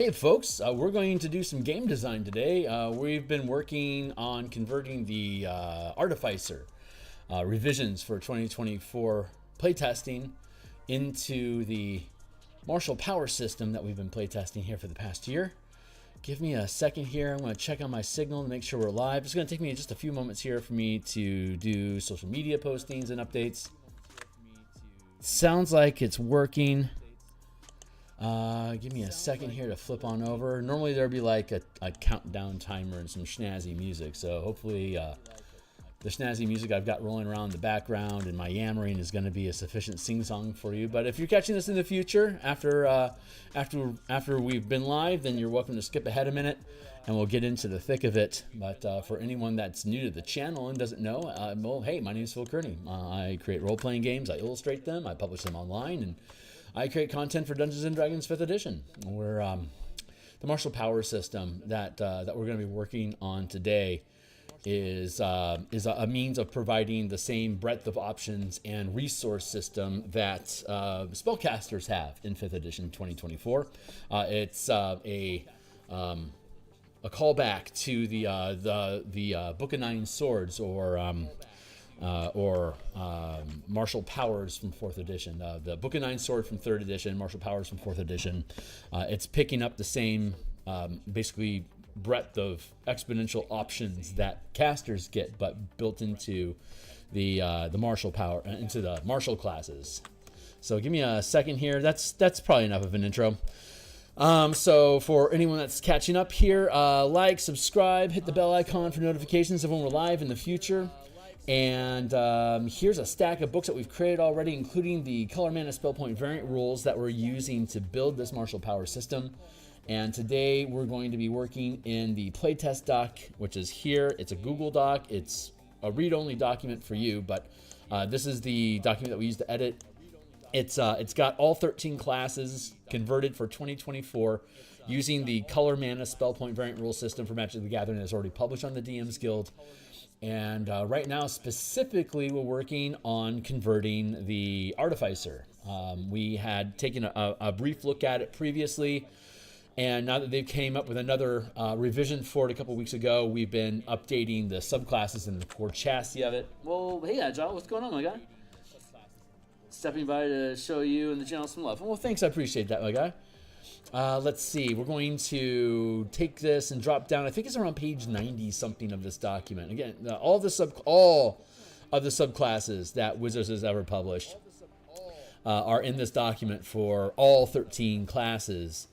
Hey folks, we're going to do some game design today. We've been working on converting the Artificer revisions for 2024 playtesting into the Martial Power system that we've been playtesting here for the past year. Give me a second here. I'm going to check on my signal to make sure we're live. It's going to take me just a few moments here for me to do social media postings and updates. Sounds like it's working. Give me a second here to flip on over. Normally there'd be like a countdown timer and some snazzy music. So hopefully the snazzy music I've got rolling around in the background and my yammering is going to be a sufficient sing-song for you. But if you're catching this in the future after we've been live, then you're welcome to skip ahead a minute and we'll get into the thick of it. But for anyone that's new to the channel and doesn't know, well, hey, my name is Phil Kearney. I create role-playing games. I illustrate them. I publish them online, and I create content for Dungeons & Dragons 5th edition. We're the Martial Power system that we're going to be working on today is a means of providing the same breadth of options and resource system that spellcasters have in 5th edition 2024. It's a callback to the Book of Nine Swords, or Martial Powers from 4th edition. The Book of Nine Sword from 3rd edition, Martial Powers from 4th edition. It's picking up the same, basically, breadth of exponential options that casters get, but built into the martial power, into the martial classes. So give me a second here. That's probably enough of an intro. So for anyone that's catching up here, like, subscribe, hit the bell icon for notifications of when we're live in the future. And here's a stack of books that we've created already, including the Color Mana Spell Point variant rules that we're using to build this Martial Power system. And today we're going to be working in the playtest doc, which is here. It's a Google Doc. It's a read-only document for you, but this is the document that we use to edit. It's got all 13 classes converted for 2024 using the Color Mana Spell Point variant rule system for Magic the Gathering that's already published on the DMsGuild. And right now, specifically, we're working on converting the Artificer. We had taken a brief look at it previously, and now that they came up with another revision for it a couple weeks ago, we've been updating the subclasses and the core chassis of it. Well, hey, Agile, what's going on, my guy? Stepping by to show you and the channel some love. Well, thanks, I appreciate that, my guy. Let's see, we're going to take this and drop down. I think it's around page 90 something of this document. Again, all of the subclasses that Wizards has ever published are in this document for all 13 classes.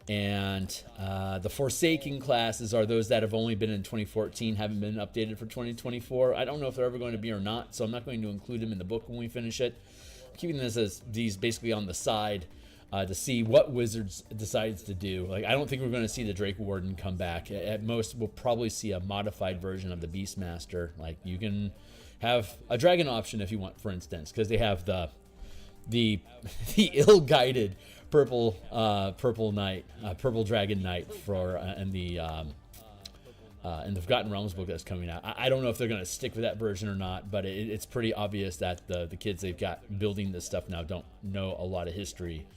And the Forsaken classes are those that have only been in 2014, haven't been updated for 2024. I don't know if they're ever going to be or not, so I'm not going to include them in the book when we finish it. I'm keeping this as these basically on the side to see what Wizards decides to do. Like, I don't think we're going to see the Drake Warden come back. At most, we'll probably see a modified version of the Beastmaster. Like, you can have a dragon option if you want, for instance, because they have the ill-guided purple dragon knight for in the Forgotten Realms book that's coming out. I don't know if they're going to stick with that version or not, but it's pretty obvious that the kids they've got building this stuff now don't know a lot of history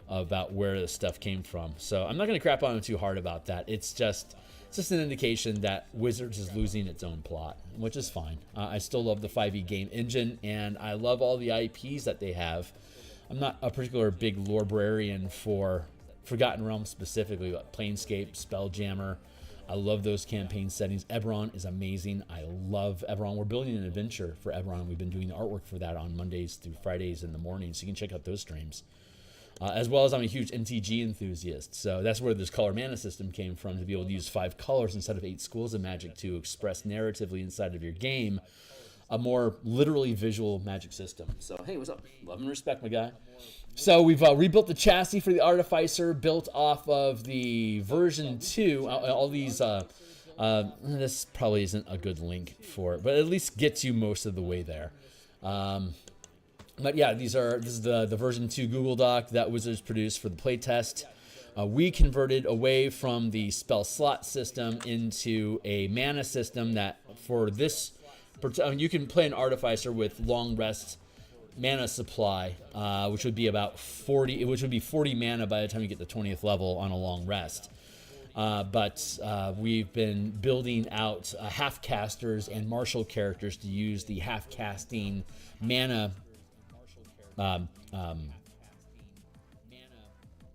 about where this stuff came from. So I'm not going to crap on them too hard about that. It's just an indication that Wizards is losing its own plot, which is fine. I still love the 5e game engine, and I love all the IPs that they have. I'm not a particular big lorebrarian for Forgotten Realms specifically, but Planescape, Spelljammer. I love those campaign settings. Eberron is amazing. I love Eberron. We're building an adventure for Eberron. We've been doing the artwork for that on Mondays through Fridays in the morning, so you can check out those streams. As well as I'm a huge MTG enthusiast, so that's where this Color Mana system came from, to be able to use 5 colors instead of 8 schools of Magic to express narratively inside of your game a more literally visual Magic system. So hey, what's up? Love and respect, my guy. So we've rebuilt the chassis for the Artificer, built off of the version 2. All these, this probably isn't a good link for it, but at least gets you most of the way there. But yeah, this is the version 2 Google Doc that Wizards produced for the playtest. We converted away from the spell slot system into a mana system that for this, you can play an Artificer with long rest mana supply, which would be about 40, which would be 40 mana by the time you get the 20th level on a long rest. But we've been building out half casters and martial characters to use the half casting mana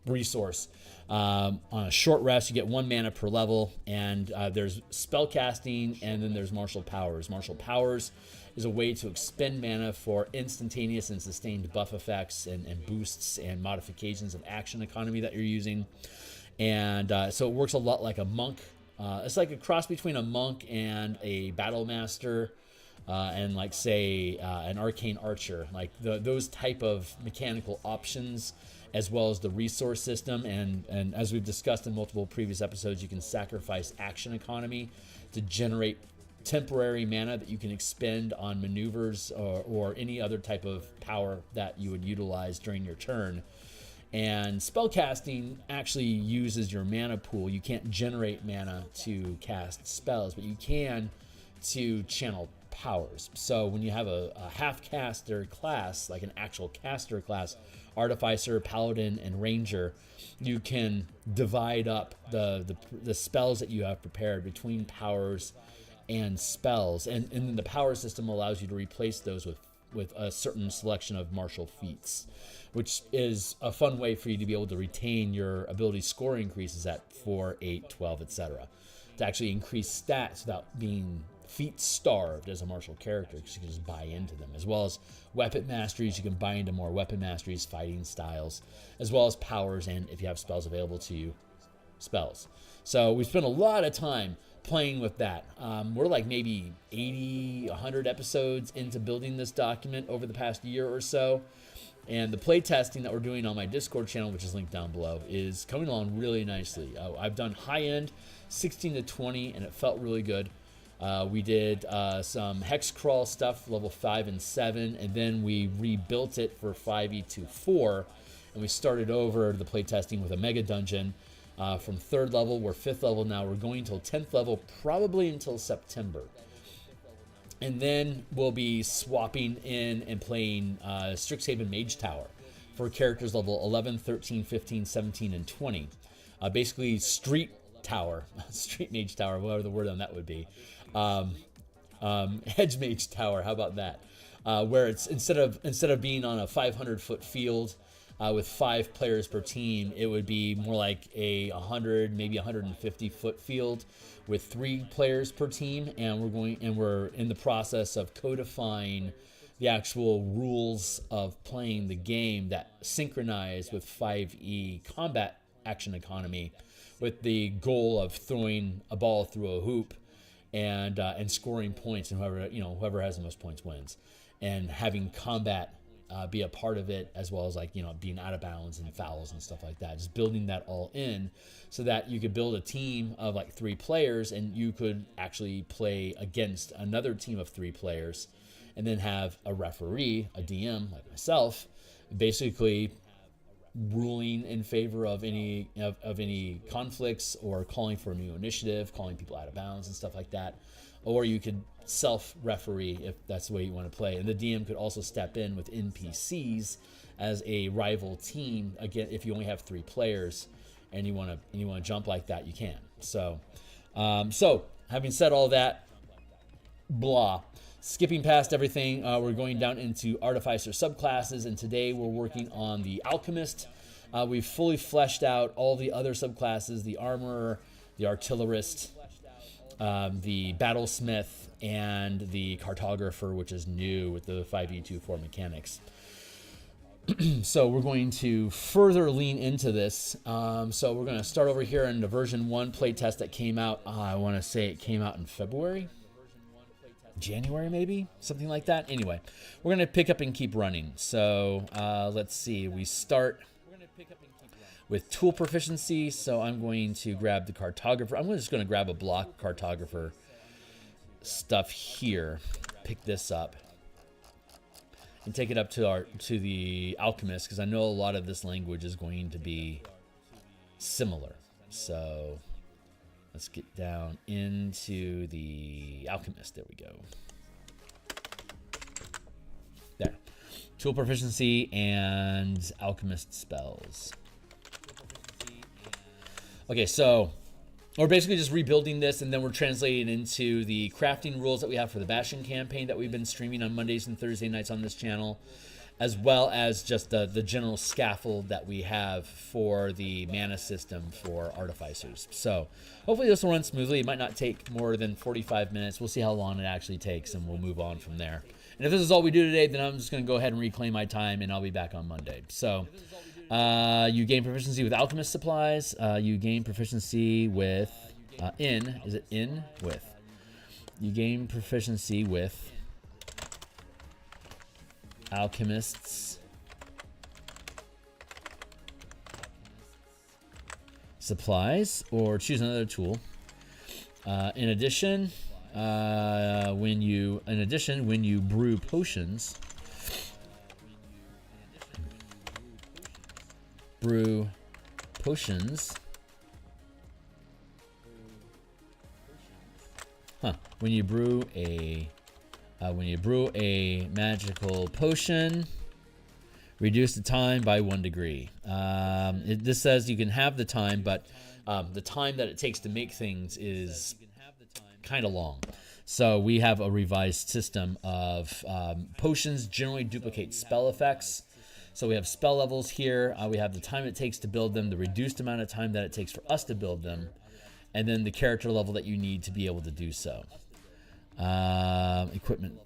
resource. On a short rest, you get 1 mana per level, and there's spell casting, and then there's martial powers. Martial powers is a way to expend mana for instantaneous and sustained buff effects and boosts and modifications of action economy that you're using. And so it works a lot like a monk. It's like a cross between a monk and a battle master, and like say an arcane archer, like those type of mechanical options, as well as the resource system. And as we've discussed in multiple previous episodes, you can sacrifice action economy to generate temporary mana that you can expend on maneuvers or any other type of power that you would utilize during your turn. And spellcasting actually uses your mana pool. You can't generate mana to cast spells, but you can to channel powers. So when you have a half caster class, like an actual caster class, Artificer, Paladin, and Ranger, you can divide up the spells that you have prepared between powers and spells, and then the power system allows you to replace those with a certain selection of martial feats, which is a fun way for you to be able to retain your ability score increases at 4, 8, 12, etc. To actually increase stats without being feat starved as a martial character, because you can just buy into them, as well as weapon masteries. You can buy into more weapon masteries, fighting styles, as well as powers, and if you have spells available to you, spells. So we spent a lot of time playing with that. We're like maybe 80, 100 episodes into building this document over the past year or so. And the playtesting that we're doing on my Discord channel, which is linked down below, is coming along really nicely. I've done high-end 16 to 20, and it felt really good. We did some hex crawl stuff, level 5 and 7, and then we rebuilt it for 5e24, and we started over the playtesting with a mega dungeon from 3rd level. We're 5th level now. We're going till 10th level, probably until September. And then we'll be swapping in and playing Strixhaven Mage Tower for characters level 11, 13, 15, 17, and 20. Basically, Street Tower, Street Mage Tower, whatever the word on that would be. Hedge Mage Tower, how about that? Where it's instead of being on a 500-foot field with 5 players per team, it would be more like a 100, maybe 150-foot field with 3 players per team, and we're in the process of codifying the actual rules of playing the game that synchronize with 5e combat action economy, with the goal of throwing a ball through a hoop and scoring points, and whoever has the most points wins, and having combat be a part of it, as well as being out of bounds and fouls and stuff like that. Just building that all in so that you could build a team of like 3 players, and you could actually play against another team of 3 players, and then have a referee, a DM like myself, basically ruling in favor of any conflicts, or calling for a new initiative, calling people out of bounds and stuff like that. Or you could self-referee if that's the way you want to play. And the DM could also step in with NPCs as a rival team. Again, if you only have 3 players and you want to jump like that, you can. So having said all that, skipping past everything, we're going down into Artificer subclasses, and today we're working on the Alchemist. We've fully fleshed out all the other subclasses: the Armorer, the Artillerist, the Battlesmith, and the Cartographer, which is new with the 5e24 mechanics. So we're going to further lean into this. So we're going to start over here in the version 1 playtest that came out. I want to say it came out in February. January, maybe, something like that. Anyway, we're going to pick up and keep running. So let's see. We start with tool proficiency. So I'm going to grab the Cartographer. I'm just going to grab a block Cartographer stuff here. Pick this up and take it up to the Alchemist, because I know a lot of this language is going to be similar. So let's get down into the Alchemist. There we go. There. tool proficiency, and alchemist spells. Okay, so we're basically just rebuilding this, and then we're translating into the crafting rules that we have for the Bastion campaign that we've been streaming on Mondays and Thursday nights on this channel, as well as just the general scaffold that we have for the mana system for Artificers. So hopefully this will run smoothly. It might not take more than 45 minutes. We'll see how long it actually takes, and we'll move on from there. And if this is all we do today, then I'm just going to go ahead and reclaim my time, and I'll be back on Monday. So you gain proficiency with Alchemist supplies. You gain proficiency with You gain proficiency with Alchemists supplies, or choose another tool. In addition, when you brew potions, when you brew a magical potion, reduce the time by 1 degree. This says you can have the time, but the time that it takes to make things is kind of long. So we have a revised system of potions generally duplicate spell effects. So we have spell levels here. We have the time it takes to build them, the reduced amount of time that it takes for us to build them, and then the character level that you need to be able to do so. Equipment.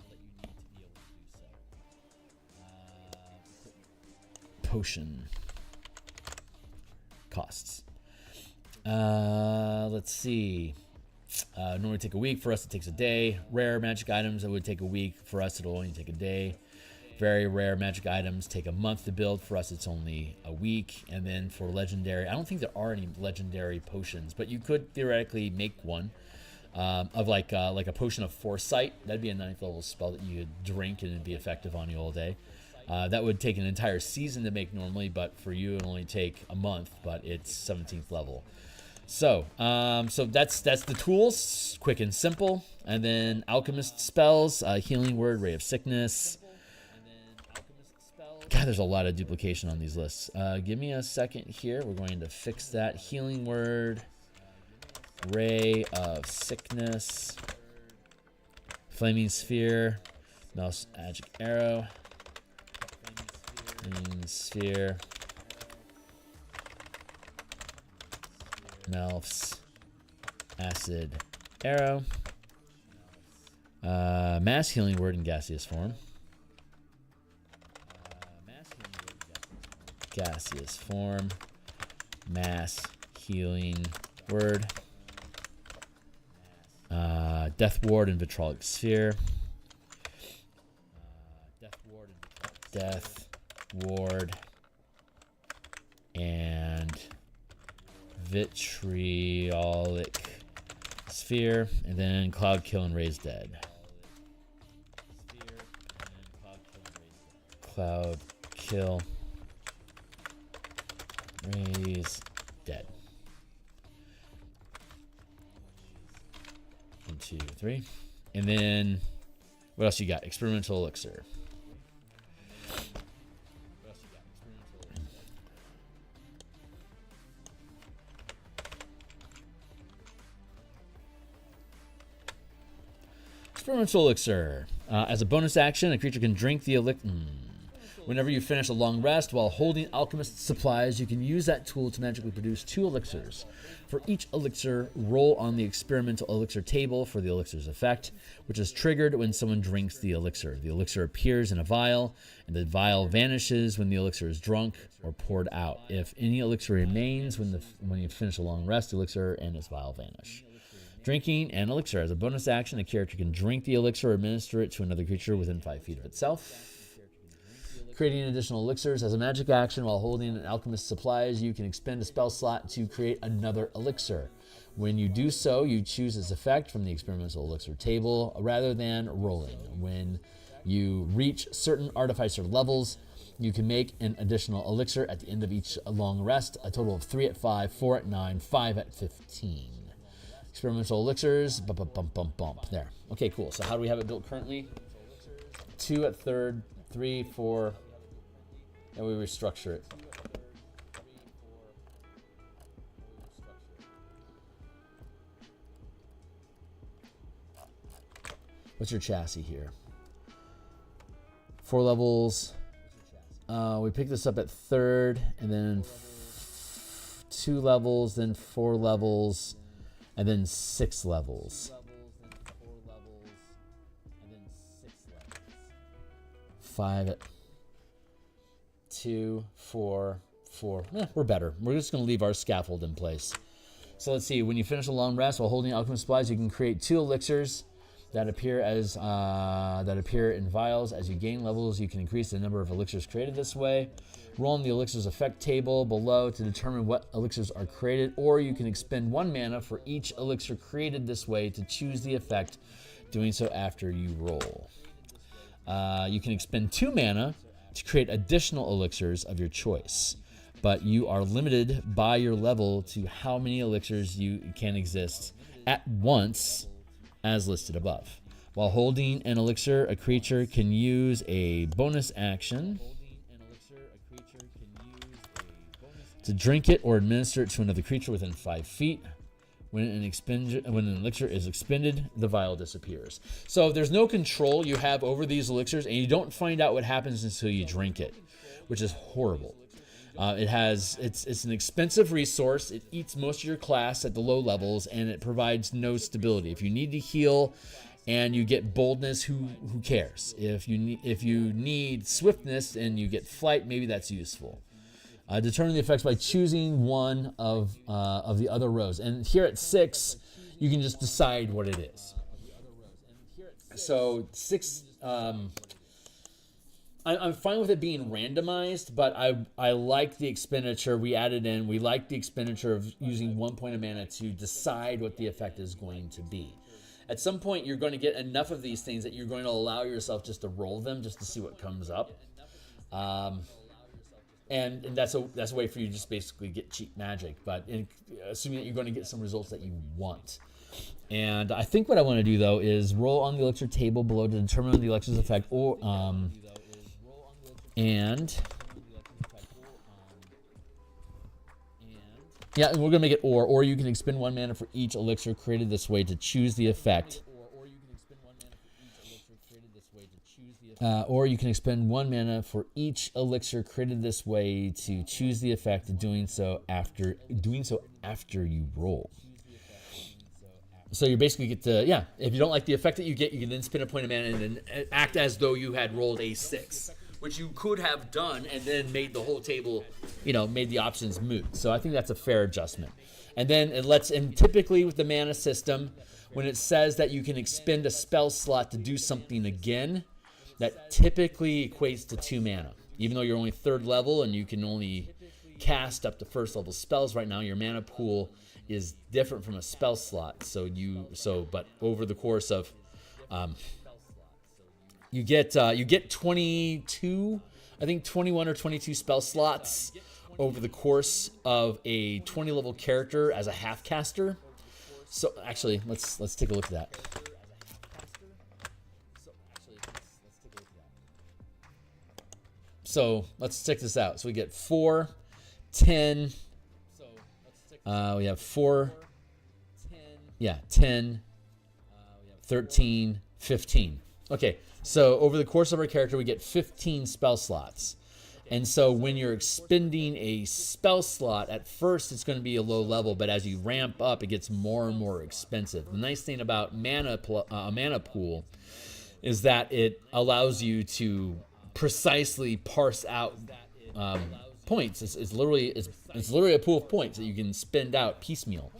Potion. Costs. Let's see. Normally take a week. For us, it takes a day. Rare magic items, it would take a week. For us, it'll only take a day. Very rare magic items take a month to build. For us, it's only a week. And then for legendary, I don't think there are any legendary potions, but you could theoretically make one of like a potion of foresight. That'd be a 9th level spell that you could drink and it'd be effective on you all day. That would take an entire season to make normally, but for you, it'll only take a month, but it's 17th level. So, so that's the tools, quick and simple. And then alchemist spells, healing word, ray of sickness. God, there's a lot of duplication on these lists. Give me a second here. We're going to fix that. Healing word, ray of sickness, flaming sphere, mouse magic arrow, flaming sphere, Melf's acid arrow, mass healing word in gaseous form, mass healing word, death ward and vitrolic sphere, death ward and vitriolic sphere, and then cloud kill and raise dead. Cloud kill, raise dead. 1, 2, 3. And then what else you got? Experimental elixir. Experimental elixir. As a bonus action, a creature can drink the elixir. Whenever you finish a long rest while holding alchemist supplies, you can use that tool to magically produce 2 elixirs. For each elixir, roll on the experimental elixir table for the elixir's effect, which is triggered when someone drinks the elixir. The elixir appears in a vial, and the vial vanishes when the elixir is drunk or poured out. If any elixir remains when you finish a long rest, the elixir and its vial vanish. Drinking an elixir. As a bonus action, a character can drink the elixir or administer it to another creature within 5 feet of itself. Creating additional elixirs. As a magic action, while holding an alchemist supplies, you can expend a spell slot to create another elixir. When you do so, you choose its effect from the experimental elixir table rather than rolling. When you reach certain artificer levels, you can make an additional elixir at the end of each long rest, a total of 3 at 5, 4 at 9, 5 at 15. Experimental elixirs, bump. There. Okay, cool. So how do we have it built currently? 2 at 3rd, 3, 4, and we restructure it. What's your chassis here? 4 levels. We pick this up at 3rd, and then 2 levels, then 4 levels, and then 6 levels. 5, 2, 4, 4. We're better. We're just going to leave our scaffold in place. So let's see. When you finish a long rest while holding alchemist supplies, you can create 2 elixirs that appear in vials. As you gain levels, you can increase the number of elixirs created this way. Roll on the elixirs effect table below to determine what elixirs are created, or you can expend 1 mana for each elixir created this way to choose the effect, doing so after you roll. You can expend 2 mana to create additional elixirs of your choice, but you are limited by your level to how many elixirs you can exist at once, as listed above. While holding an elixir, a creature can use a bonus action to drink it or administer it to another creature within 5 feet. When an elixir is expended, the vial disappears. So there's no control you have over these elixirs, and you don't find out what happens until you drink it, which is horrible. It's an expensive resource. It eats most of your class at the low levels, and it provides no stability. If you need to heal and you get boldness, who cares? If you need swiftness and you get flight, maybe that's useful. Determine the effects by choosing one of the other rows. And here at 6, you can just decide what it is. So 6, I'm fine with it being randomized, but I like the expenditure we added in. We like the expenditure of using 1 point of mana to decide what the effect is going to be. At some point, you're going to get enough of these things that you're going to allow yourself just to roll them just to see what comes up. And that's a way for you to just basically get cheap magic, but assuming that you're going to get some results that you want. And I think what I want to do, though, is roll on the elixir table below to determine the elixir's effect, or yeah, we're gonna make it or you can expend 1 mana for each elixir created this way to choose the effect. Or you can expend 1 mana for each elixir created this way to choose the effect, doing so after you roll. So you basically get to, if you don't like the effect that you get, you can then spend a point of mana and then act as though you had rolled a 6, which you could have done and then made the whole table, made the options moot. So I think that's a fair adjustment. And then and typically with the mana system, when it says that you can expend a spell slot to do something again, that typically equates to 2 mana. Even though you're only 3rd level and you can only cast up to 1st level spells right now, your mana pool is different from a spell slot. But over the course of, you get 22, I think 21 or 22 spell slots over the course of a 20 level character as a half caster. So actually, let's take a look at that. So let's check this out. So we get 4, 10. We have 4, 10, 13, 15. Okay, so over the course of our character, we get 15 spell slots. And so when you're expending a spell slot, at first it's going to be a low level, but as you ramp up, it gets more and more expensive. The nice thing about a mana pool is that it allows you to precisely parse out points. It's literally a pool of points that you can spend out piecemeal.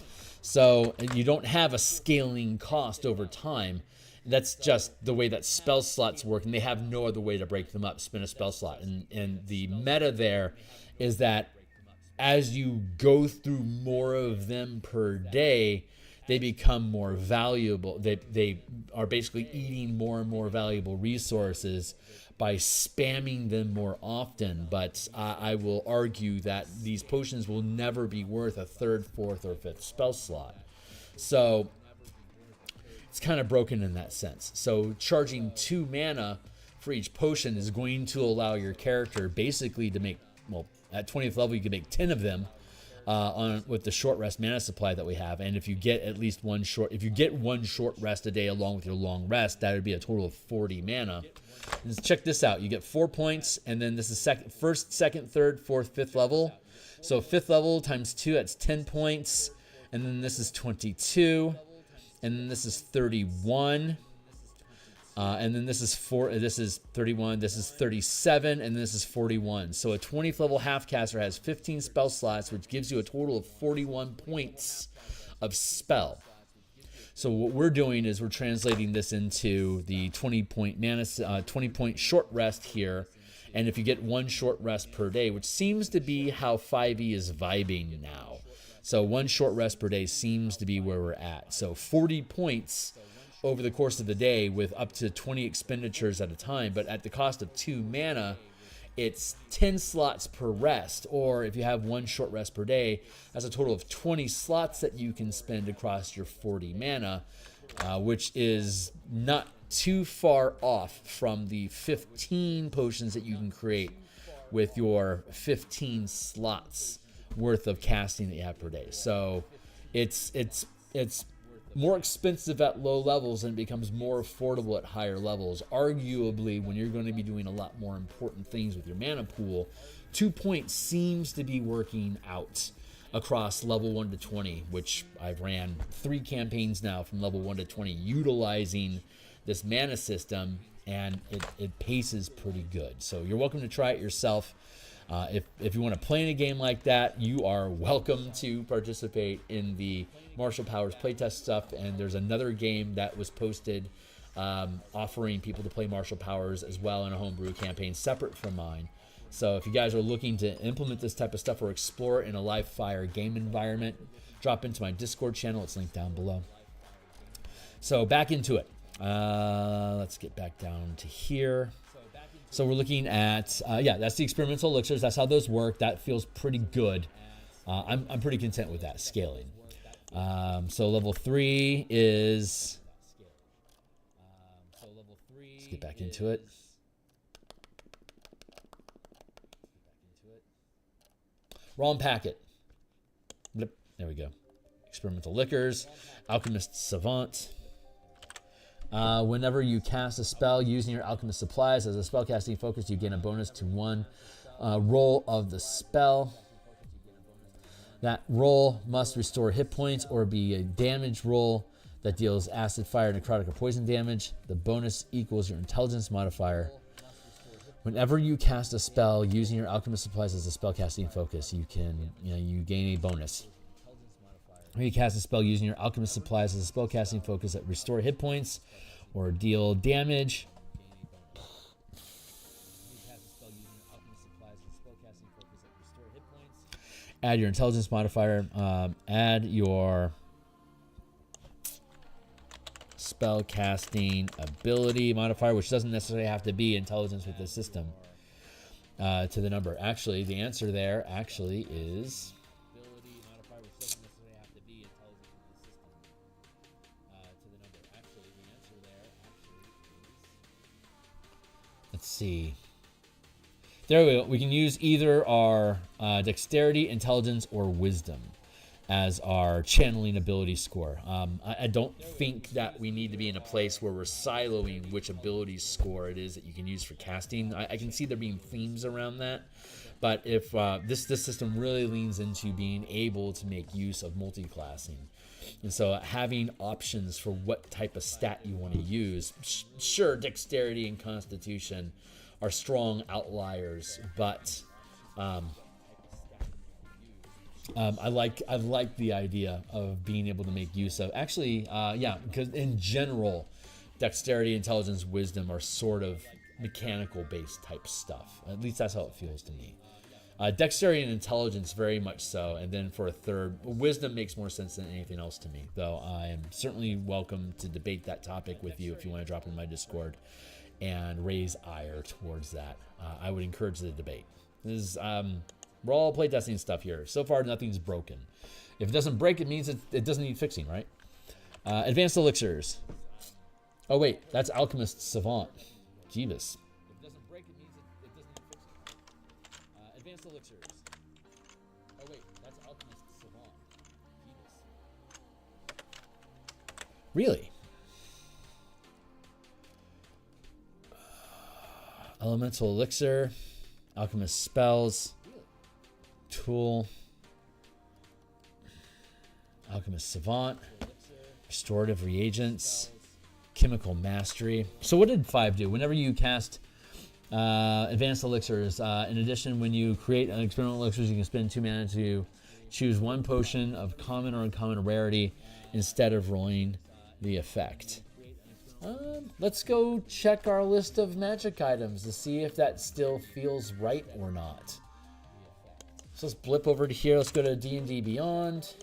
So you don't have a scaling cost over time. That's just the way that spell slots work, and they have no other way to break them up. Spin a spell slot, and the meta there is that as you go through more of them per day, they become more valuable. They are basically eating more and more valuable resources by spamming them more often. But I will argue that these potions will never be worth a 3rd, 4th, or 5th spell slot. So it's kind of broken in that sense. So charging 2 mana for each potion is going to allow your character basically to make, well, at 20th level you can make 10 of them with the short rest mana supply that we have. And if you get at least one short rest a day along with your long rest, that would be a total of 40 mana. And check this out. You get 4 points, and then this is first, second, third, fourth, fifth level. So 5th level times 2, that's 10 points. And then this is 22. And then this is 31. And then this is 31, this is 37, and this is 41. So a 20th level half-caster has 15 spell slots, which gives you a total of 41 points of spell. So what we're doing is we're translating this into the 20-point short rest here. And if you get 1 short rest per day, which seems to be how 5e is vibing now. So 1 short rest per day seems to be where we're at. So 40 points over the course of the day with up to 20 expenditures at a time, but at the cost of 2 mana, it's 10 slots per rest, or if you have 1 short rest per day, that's a total of 20 slots that you can spend across your 40 mana, which is not too far off from the 15 potions that you can create with your 15 slots worth of casting that you have per day. So it's more expensive at low levels and it becomes more affordable at higher levels. Arguably, when you're going to be doing a lot more important things with your mana pool, 2 points seems to be working out across level 1 to 20, which I've ran 3 campaigns now from level 1 to 20 utilizing this mana system, and it paces pretty good. So you're welcome to try it yourself. If you want to play in a game like that, you are welcome to participate in the Martial Powers playtest stuff. And there's another game that was posted offering people to play Martial Powers as well in a homebrew campaign separate from mine. So if you guys are looking to implement this type of stuff or explore in a live fire game environment, drop into my Discord channel. It's linked down below. So back into it. Let's get back down to here. So we're looking at, yeah, that's the experimental elixirs. That's how those work. That feels pretty good. I'm pretty content with that scaling. So level 3 is, let's get back into it. Wrong packet. Blip. There we go. Experimental liquors, Alchemist Savant. Whenever you cast a spell using your Alchemist supplies as a spellcasting focus, you gain a bonus to 1 roll of the spell. That roll must restore hit points or be a damage roll that deals acid, fire, necrotic, or poison damage. The bonus equals your intelligence modifier. Whenever you cast a spell using your Alchemist supplies as a spellcasting focus, you gain a bonus. When you cast a spell using your Alchemist supplies as a spellcasting focus that restore hit points or deal damage. Add your intelligence modifier. Add your spellcasting ability modifier, which doesn't necessarily have to be intelligence with the system, to the number. Actually, the answer there actually is... Let's see. There we go. We can use either our dexterity, intelligence, or wisdom as our channeling ability score. I don't think that we need to be in a place where we're siloing which ability score it is that you can use for casting. I can see there being themes around that. But if this system really leans into being able to make use of multi-classing. And so having options for what type of stat you want to use. Sure, dexterity and constitution are strong outliers, but I like the idea of being able to make use of, actually, yeah, because in general, dexterity, intelligence, wisdom are sort of mechanical based type stuff. At least that's how it feels to me. Dexterity and intelligence very much so, and then for a third, wisdom makes more sense than anything else to me, though I am certainly welcome to debate that topic with you if you want to drop in my Discord and raise ire towards that. I would encourage the debate. This is, we're all playtesting stuff here. So far, nothing's broken. If it doesn't break, it means it doesn't need fixing, right? Advanced elixirs. Oh, wait, that's Alchemist Savant. Jeebus. advanced elixirs. Oh wait, that's Alchemist Savant. Really? Elemental elixir, alchemist spells, tool, alchemist savant, restorative reagents, chemical mastery. So what did 5 do? Whenever you cast advanced elixirs, in addition, when you create an experimental elixirs, you can spend 2 mana to choose 1 potion of common or uncommon rarity instead of rolling the effect. Let's go check our list of magic items to see if that still feels right or not. So let's blip over to here. Let's go to D&D Beyond.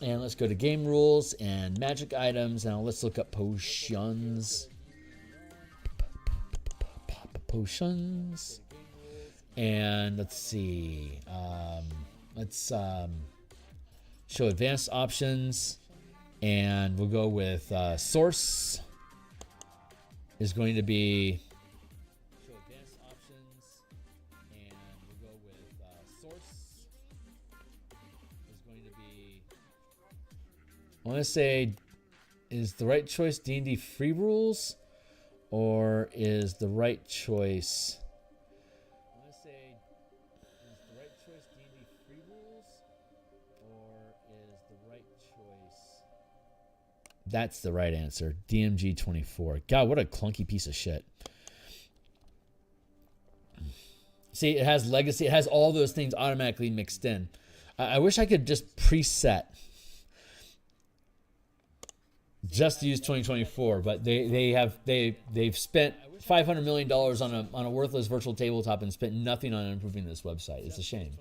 And let's go to game rules and magic items. Now let's look up potions. Potions. And let's see. Let's show advanced options. And we'll go with source is going to be show advanced options, and we'll go with source is going to be, I want to say, is the right choice D&D free rules, or is the right choice? I want to say, is the right choice D&D free rules, or is the right choice? That's the right answer. DMG 24. God, what a clunky piece of shit. See, it has legacy. It has all those things automatically mixed in. I wish I could just preset. Just use 2024, but they've spent $500 million on a worthless virtual tabletop and spent nothing on improving this website. It's a shame.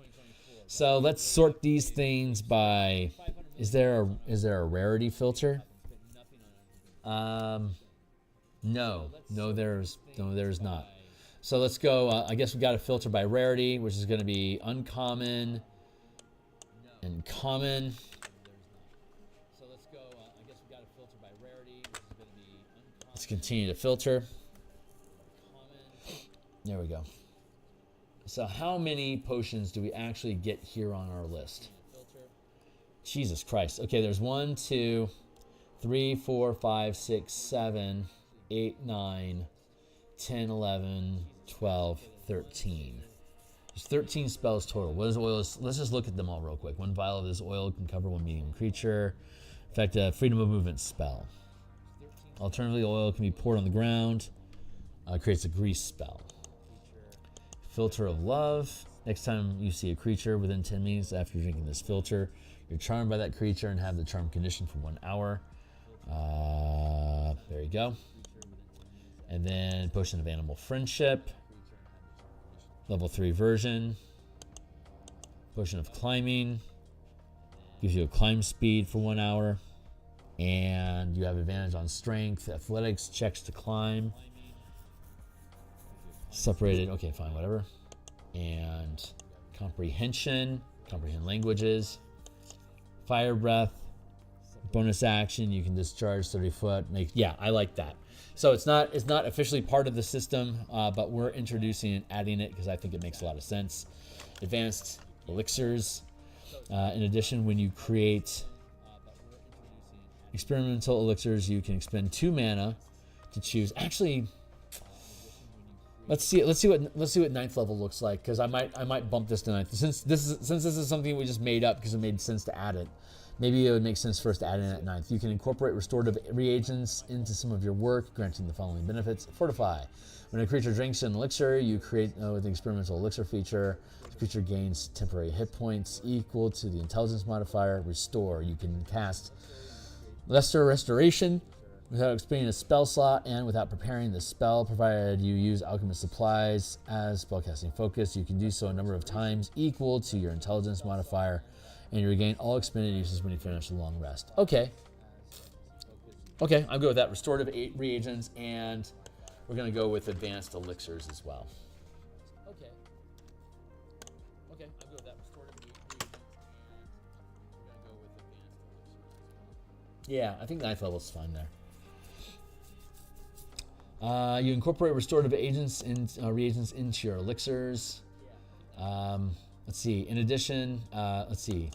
So let's sort these things by. Is there a rarity filter? No, there's not. So let's go. I guess we got to filter by rarity, which is going to be uncommon and common. So let's go. I guess we got to filter by rarity, which is going to be uncommon. Let's continue to filter. There we go. So how many potions do we actually get here on our list? Jesus Christ. Okay, there's 1, 2, 3, 4, 5, 6, 7, 8, 9, 10, 11, 12, 13. There's 13 spells total. What is oil? Let's just look at them all real quick. 1 vial of this oil can cover 1 medium creature. In fact, a freedom of movement spell. Alternatively, oil can be poured on the ground. Creates a grease spell. Filter of love. Next time you see a creature within 10 minutes after you're drinking this filter, you're charmed by that creature and have the charm condition for 1 hour. There you go. And then potion of animal friendship, level 3 version. Potion of climbing gives you a climb speed for 1 hour, and you have advantage on strength, athletics checks to climb. Separated, okay, fine, whatever. And comprehend languages. Fire breath. Bonus action, you can discharge 30 foot. Yeah, I like that. So it's not officially part of the system, but we're introducing and adding it because I think it makes a lot of sense. Advanced elixirs. In addition, when you create experimental elixirs, you can expend 2 mana to choose. Actually, let's see what 9th level looks like, because I might bump this to 9th. Since this is something we just made up because it made sense to add it. Maybe it would make sense for us to add in at 9th. You can incorporate restorative reagents into some of your work, granting the following benefits. Fortify. When a creature drinks an elixir, you create with the experimental elixir feature. The creature gains temporary hit points equal to the intelligence modifier. Restore. You can cast Lesser Restoration without expending a spell slot and without preparing the spell, provided you use alchemist supplies as spellcasting focus. You can do so a number of times equal to your intelligence modifier, and you regain all expended uses when you finish a long rest. Okay, I'll go with that. Restorative reagents, and we're going to go with advanced elixirs as well. Okay, I'll go with that. Restorative reagents, and we're going to go with advanced elixirs. Yeah, I think 9th level is fine there. You incorporate restorative agents and reagents into your elixirs. Let's see. In addition, let's see.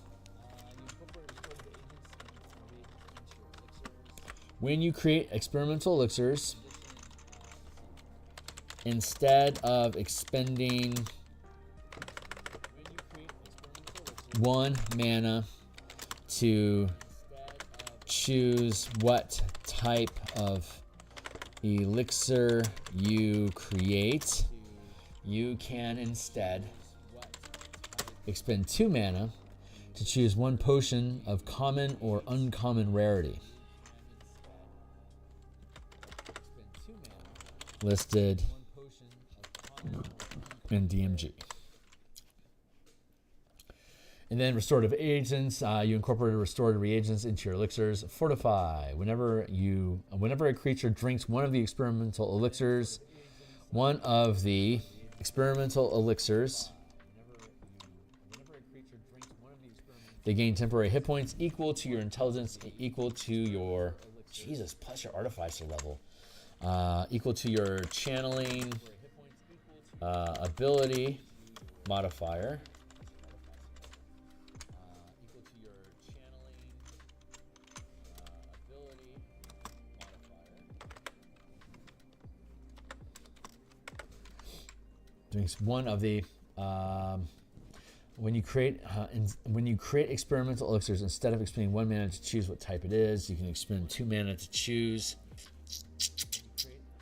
When you create experimental elixirs, instead of expending 1 mana to choose what type of elixir you create, you can instead expend 2 mana to choose 1 potion of common or uncommon rarity listed in DMG. And then restorative agents, you incorporate restorative reagents into your elixirs. Fortify. Whenever a creature drinks one of the experimental elixirs, they gain temporary hit points equal to your intelligence, equal to your plus your artificer level, equal to your channeling ability modifier. Drinks one of the when you create experimental elixirs, instead of expending 1 mana to choose what type it is, you can expend 2 mana to choose.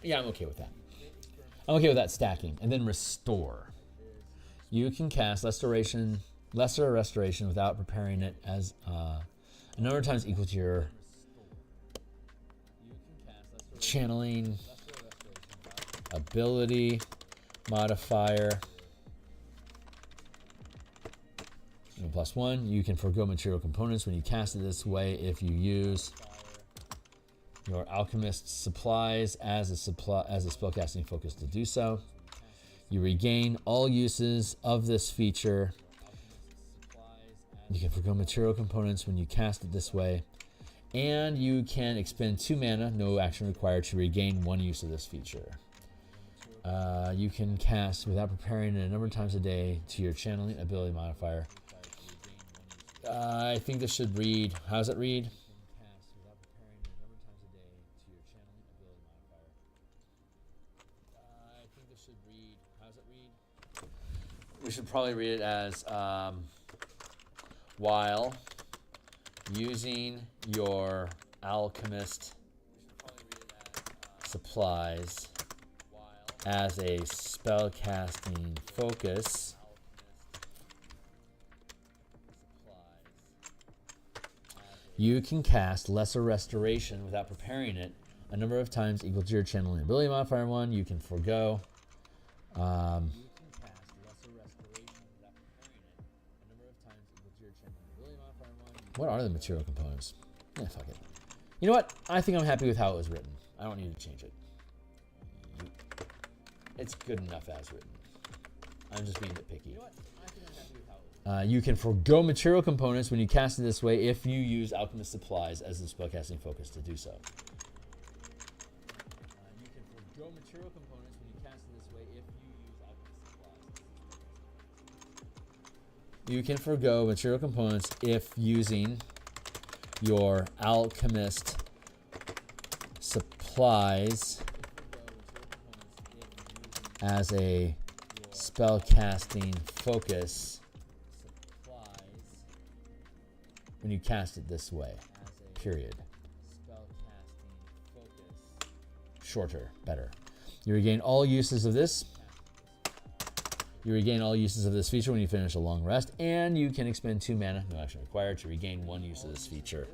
Yeah, I'm okay with that. I'm okay with that stacking. And then restore. You can cast lesser restoration without preparing it as a number of times equal to your channeling ability modifier. And +1. You can forego material components when you cast it this way if you use your Alchemist supplies as a spellcasting focus to do so. You regain all uses of this feature. You can forego material components when you cast it this way. And you can expend 2 mana, no action required, to regain 1 use of this feature. You can cast without preparing it a number of times a day to your channeling ability modifier. I think this should read, how does it read? We should probably read it as while using your Alchemist supplies as a spellcasting focus, you can cast Lesser Restoration without preparing it a number of times equal to your channeling ability modifier 1. You can forego. What are the material components? Yeah, fuck it. You know what? I think I'm happy with how it was written. I don't need to change it. It's good enough as written. I'm just being a bit picky. You can forego material components when you cast it this way if you use Alchemist supplies as the spellcasting focus to do so. You can forego material components when you cast it this way if you use Alchemist supplies. You can forego material components if using your Alchemist supplies as a spellcasting focus when you cast it this way, period. Shorter, better. You regain all uses of this. You regain all uses of this feature when you finish a long rest, and you can expend 2 mana, no action required, to regain 1 use of this feature.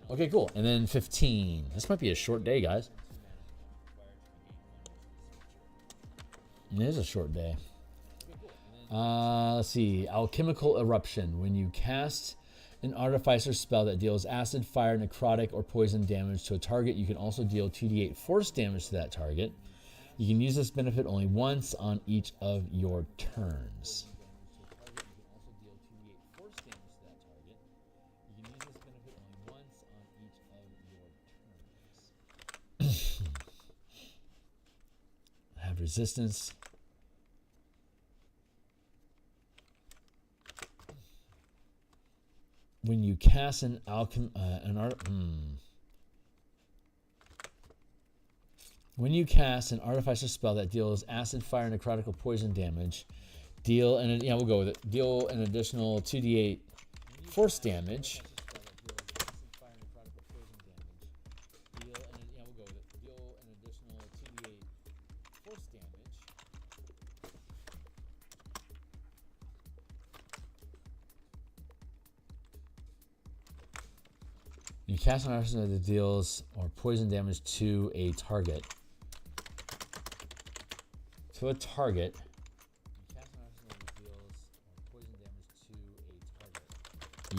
Okay, cool. And then 15. This might be a short day, guys. It is a short day. Let's see. Alchemical Eruption. When you cast an Artificer spell that deals acid, fire, necrotic, or poison damage to a target, you can also deal 2d8 force damage to that target. You can use this benefit only once on each of your turns. resistance. When you cast an when you cast an artificer spell that deals acid, fire, necrotic, or poison damage, deal an we'll go with it. Deal an additional 2d8 force damage. You cast an artificer that deals or poison damage to a target.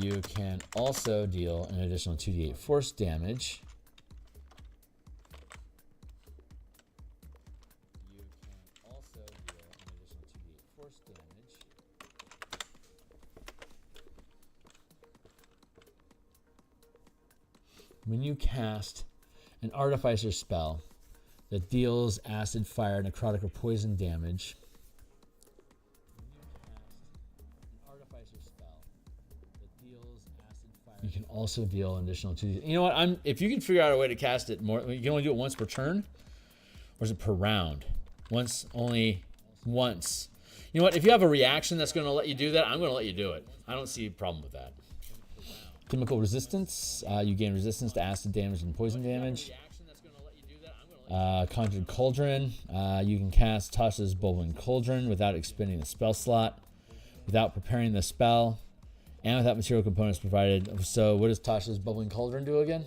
You can also deal an additional 2d8 force damage. When you cast an artificer spell that deals acid, fire, necrotic, or poison damage, you can also deal an additional 2d8. You know what? If you can figure out a way to cast it more, you can only do it once per turn, or is it per round? Only once. You know what? If you have a reaction that's going to let you do that, I'm going to let you do it. I don't see a problem with that. Chemical resistance. You gain resistance to acid damage and poison damage. Conjured Cauldron. You can cast Tasha's Bubbling Cauldron without expending the spell slot, without preparing the spell, and without material components provided. So what does Tasha's Bubbling Cauldron do again?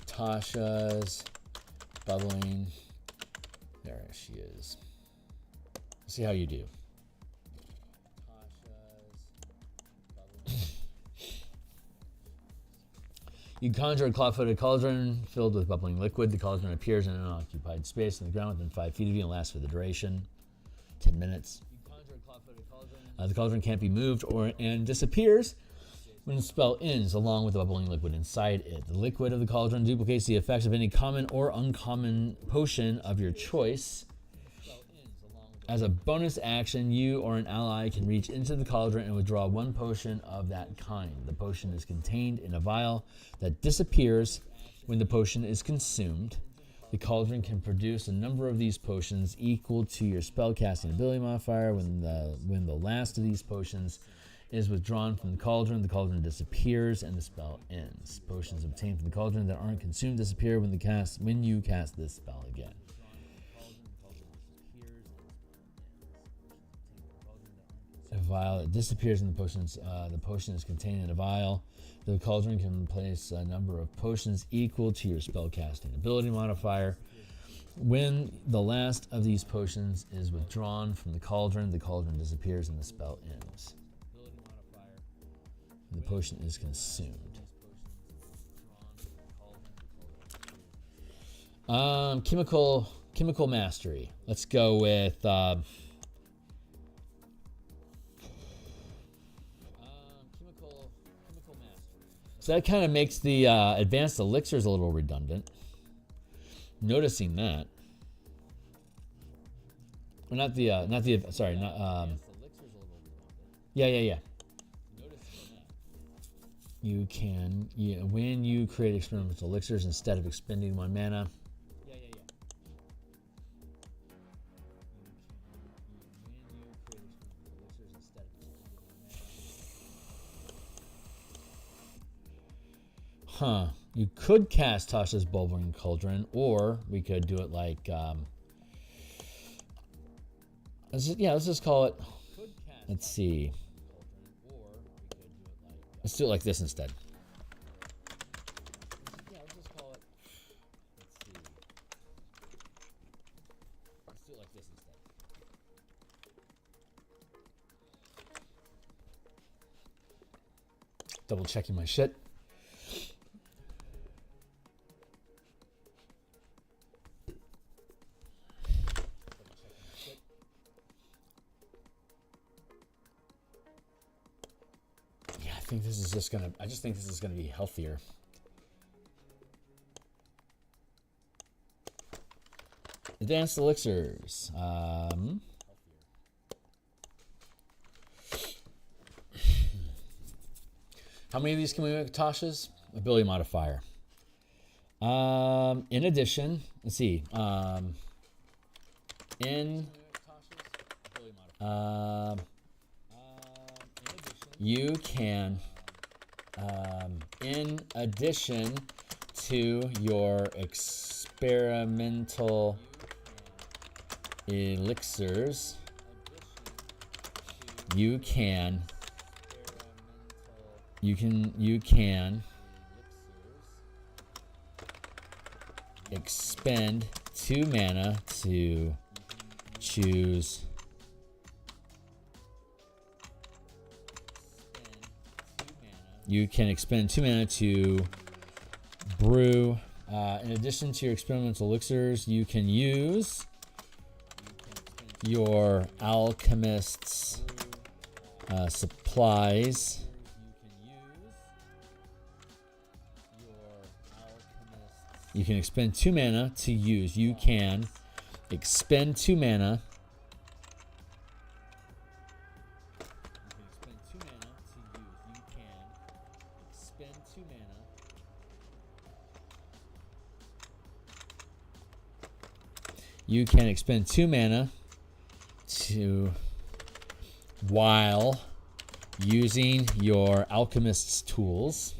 Tasha's Bubbling. There she is. Let's see how you do. You conjure a claw-footed cauldron filled with bubbling liquid. The cauldron appears in an unoccupied space on the ground within 5 feet of you and lasts for the duration, 10 minutes. The cauldron can't be moved and disappears when the spell ends, along with the bubbling liquid inside it. The liquid of the cauldron duplicates the effects of any common or uncommon potion of your choice. As a bonus action, you or an ally can reach into the cauldron and withdraw 1 potion of that kind. The potion is contained in a vial that disappears when the potion is consumed. The cauldron can produce a number of these potions equal to your spellcasting ability modifier. When the last of these potions is withdrawn from the cauldron disappears and the spell ends. Potions obtained from the cauldron that aren't consumed disappear when you cast this spell again. A vial that disappears in the potions. The potion is contained in a vial. The cauldron can place a number of potions equal to your spellcasting ability modifier. When the last of these potions is withdrawn from the cauldron disappears and the spell ends. And the potion is consumed. Chemical mastery. Let's go with so that kind of makes the advanced elixirs a little redundant. Noticing that. Well, yeah. You can, when you create experimental elixirs instead of expending 1 mana. You could cast Tasha's Bubbling Cauldron, or we could do it like, let's just call it, let's see. Let's do it like this instead. Double checking my shit. think this is just gonna. I just think this is gonna be healthier. Advanced elixirs. How many of these can we make Tasha's? Ability modifier. In addition, let's see. You can, in addition to your experimental elixirs, you can expend 2 mana to choose brew. In addition to your experimental elixirs, you can use your Alchemist's supplies. You can expend 2 mana to use. You can expend 2 mana. You can expend 2 mana to, while using your Alchemist's tools,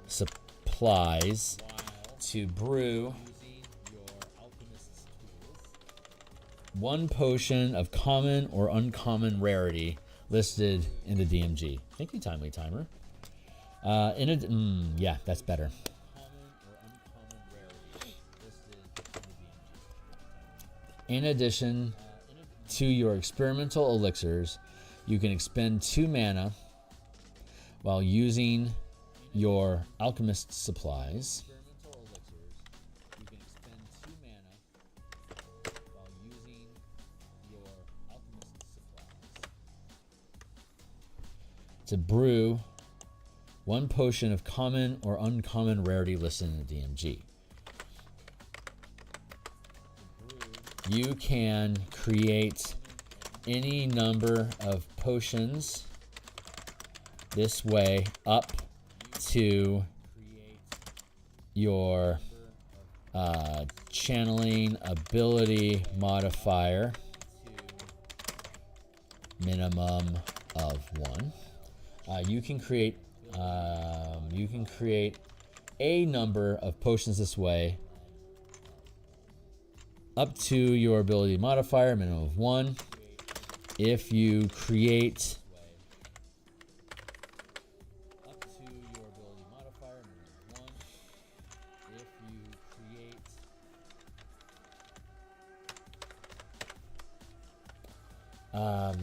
supplies, to brew 1 potion of common or uncommon rarity listed in the DMG. Thank you, Timely Timer. Yeah, that's better. In addition to your experimental elixirs, you can expend 2 mana while using your Alchemist supplies. To brew 1 potion of common or uncommon rarity listed in the DMG. You can create any number of potions this way up to your channeling ability modifier, minimum of 1. You can create a number of potions this way up to your ability modifier, minimum of 1. If you create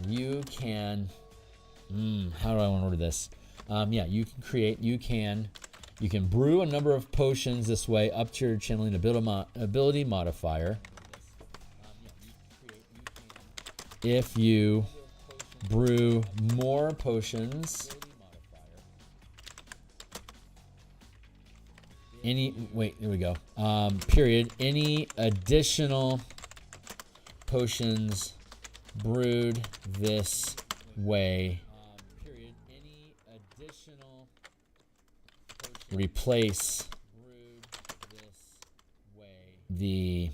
you can, how do I want to order this? Yeah, you can brew a number of potions this way up to your channeling ability modifier. If you brew more potions, period, any additional potions brewed this way replace the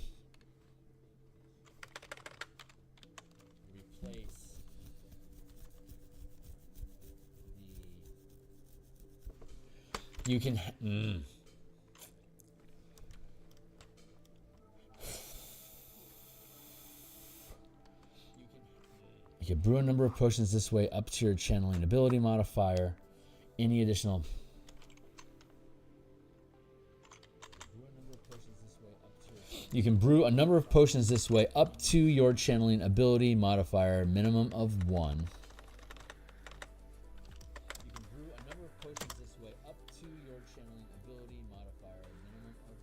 you can you can brew a number of potions this way up to your channeling ability modifier. Any additional You can brew a number of potions this way up to your channeling ability modifier, minimum of 1. You can brew a number of potions this way up to your channeling ability modifier, minimum of 1.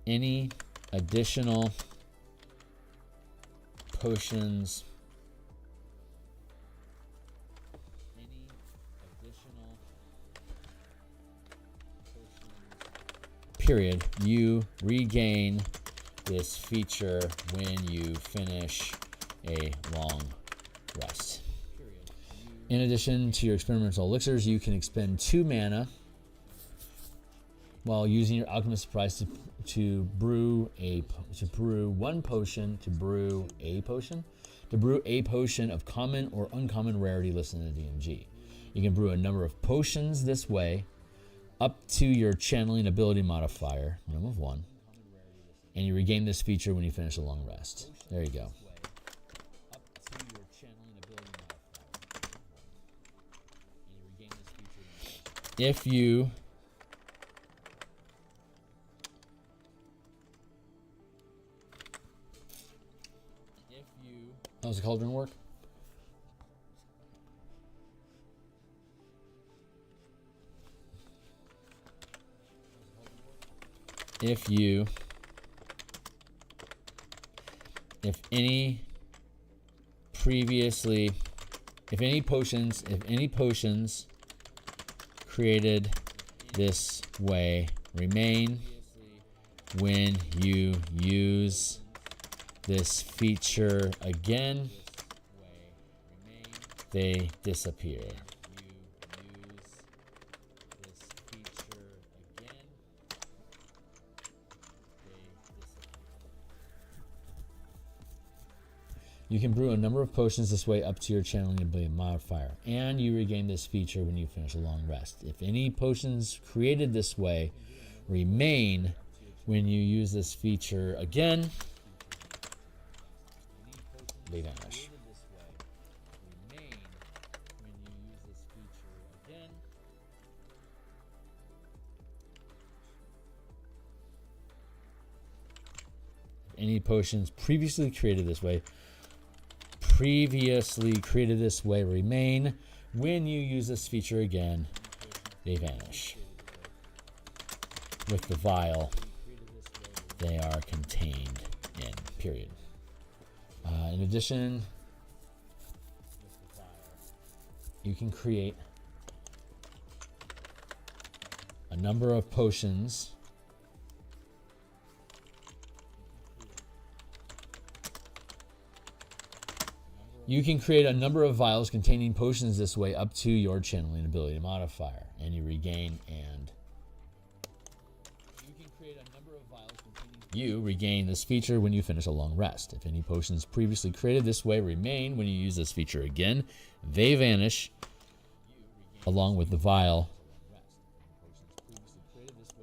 any additional potions period, you regain this feature when you finish a long rest. In addition to your experimental elixirs, you can expend 2 mana while using your Alchemist prize to brew 1 potion, to brew a potion of common or uncommon rarity listed in the DMG. You can brew a number of potions this way up to your channeling ability modifier, minimum of 1, and you regain this feature when you finish a long rest. There you go. If you how's the cauldron work? If any potions created this way remain when you use this feature again, they disappear. You can brew a number of potions this way up to your channeling ability modifier, and you regain this feature when you finish a long rest. If any potions created this way remain when you use this feature again, they vanish. Any potions previously created this way remain when you use this feature again, they vanish. With the vial they are contained in, period. In addition, you can create a number of potions You can create a number of vials containing potions this way up to your channeling ability modifier, and you regain You regain this feature when you finish a long rest. If any potions previously created this way remain when you use this feature again, they vanish along with the vial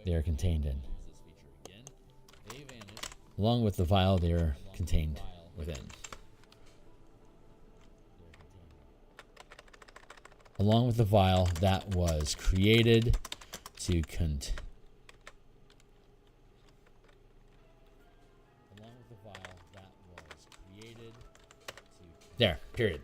they are contained in. Along with the vial they are contained within. Along with the vial that was created to There, period.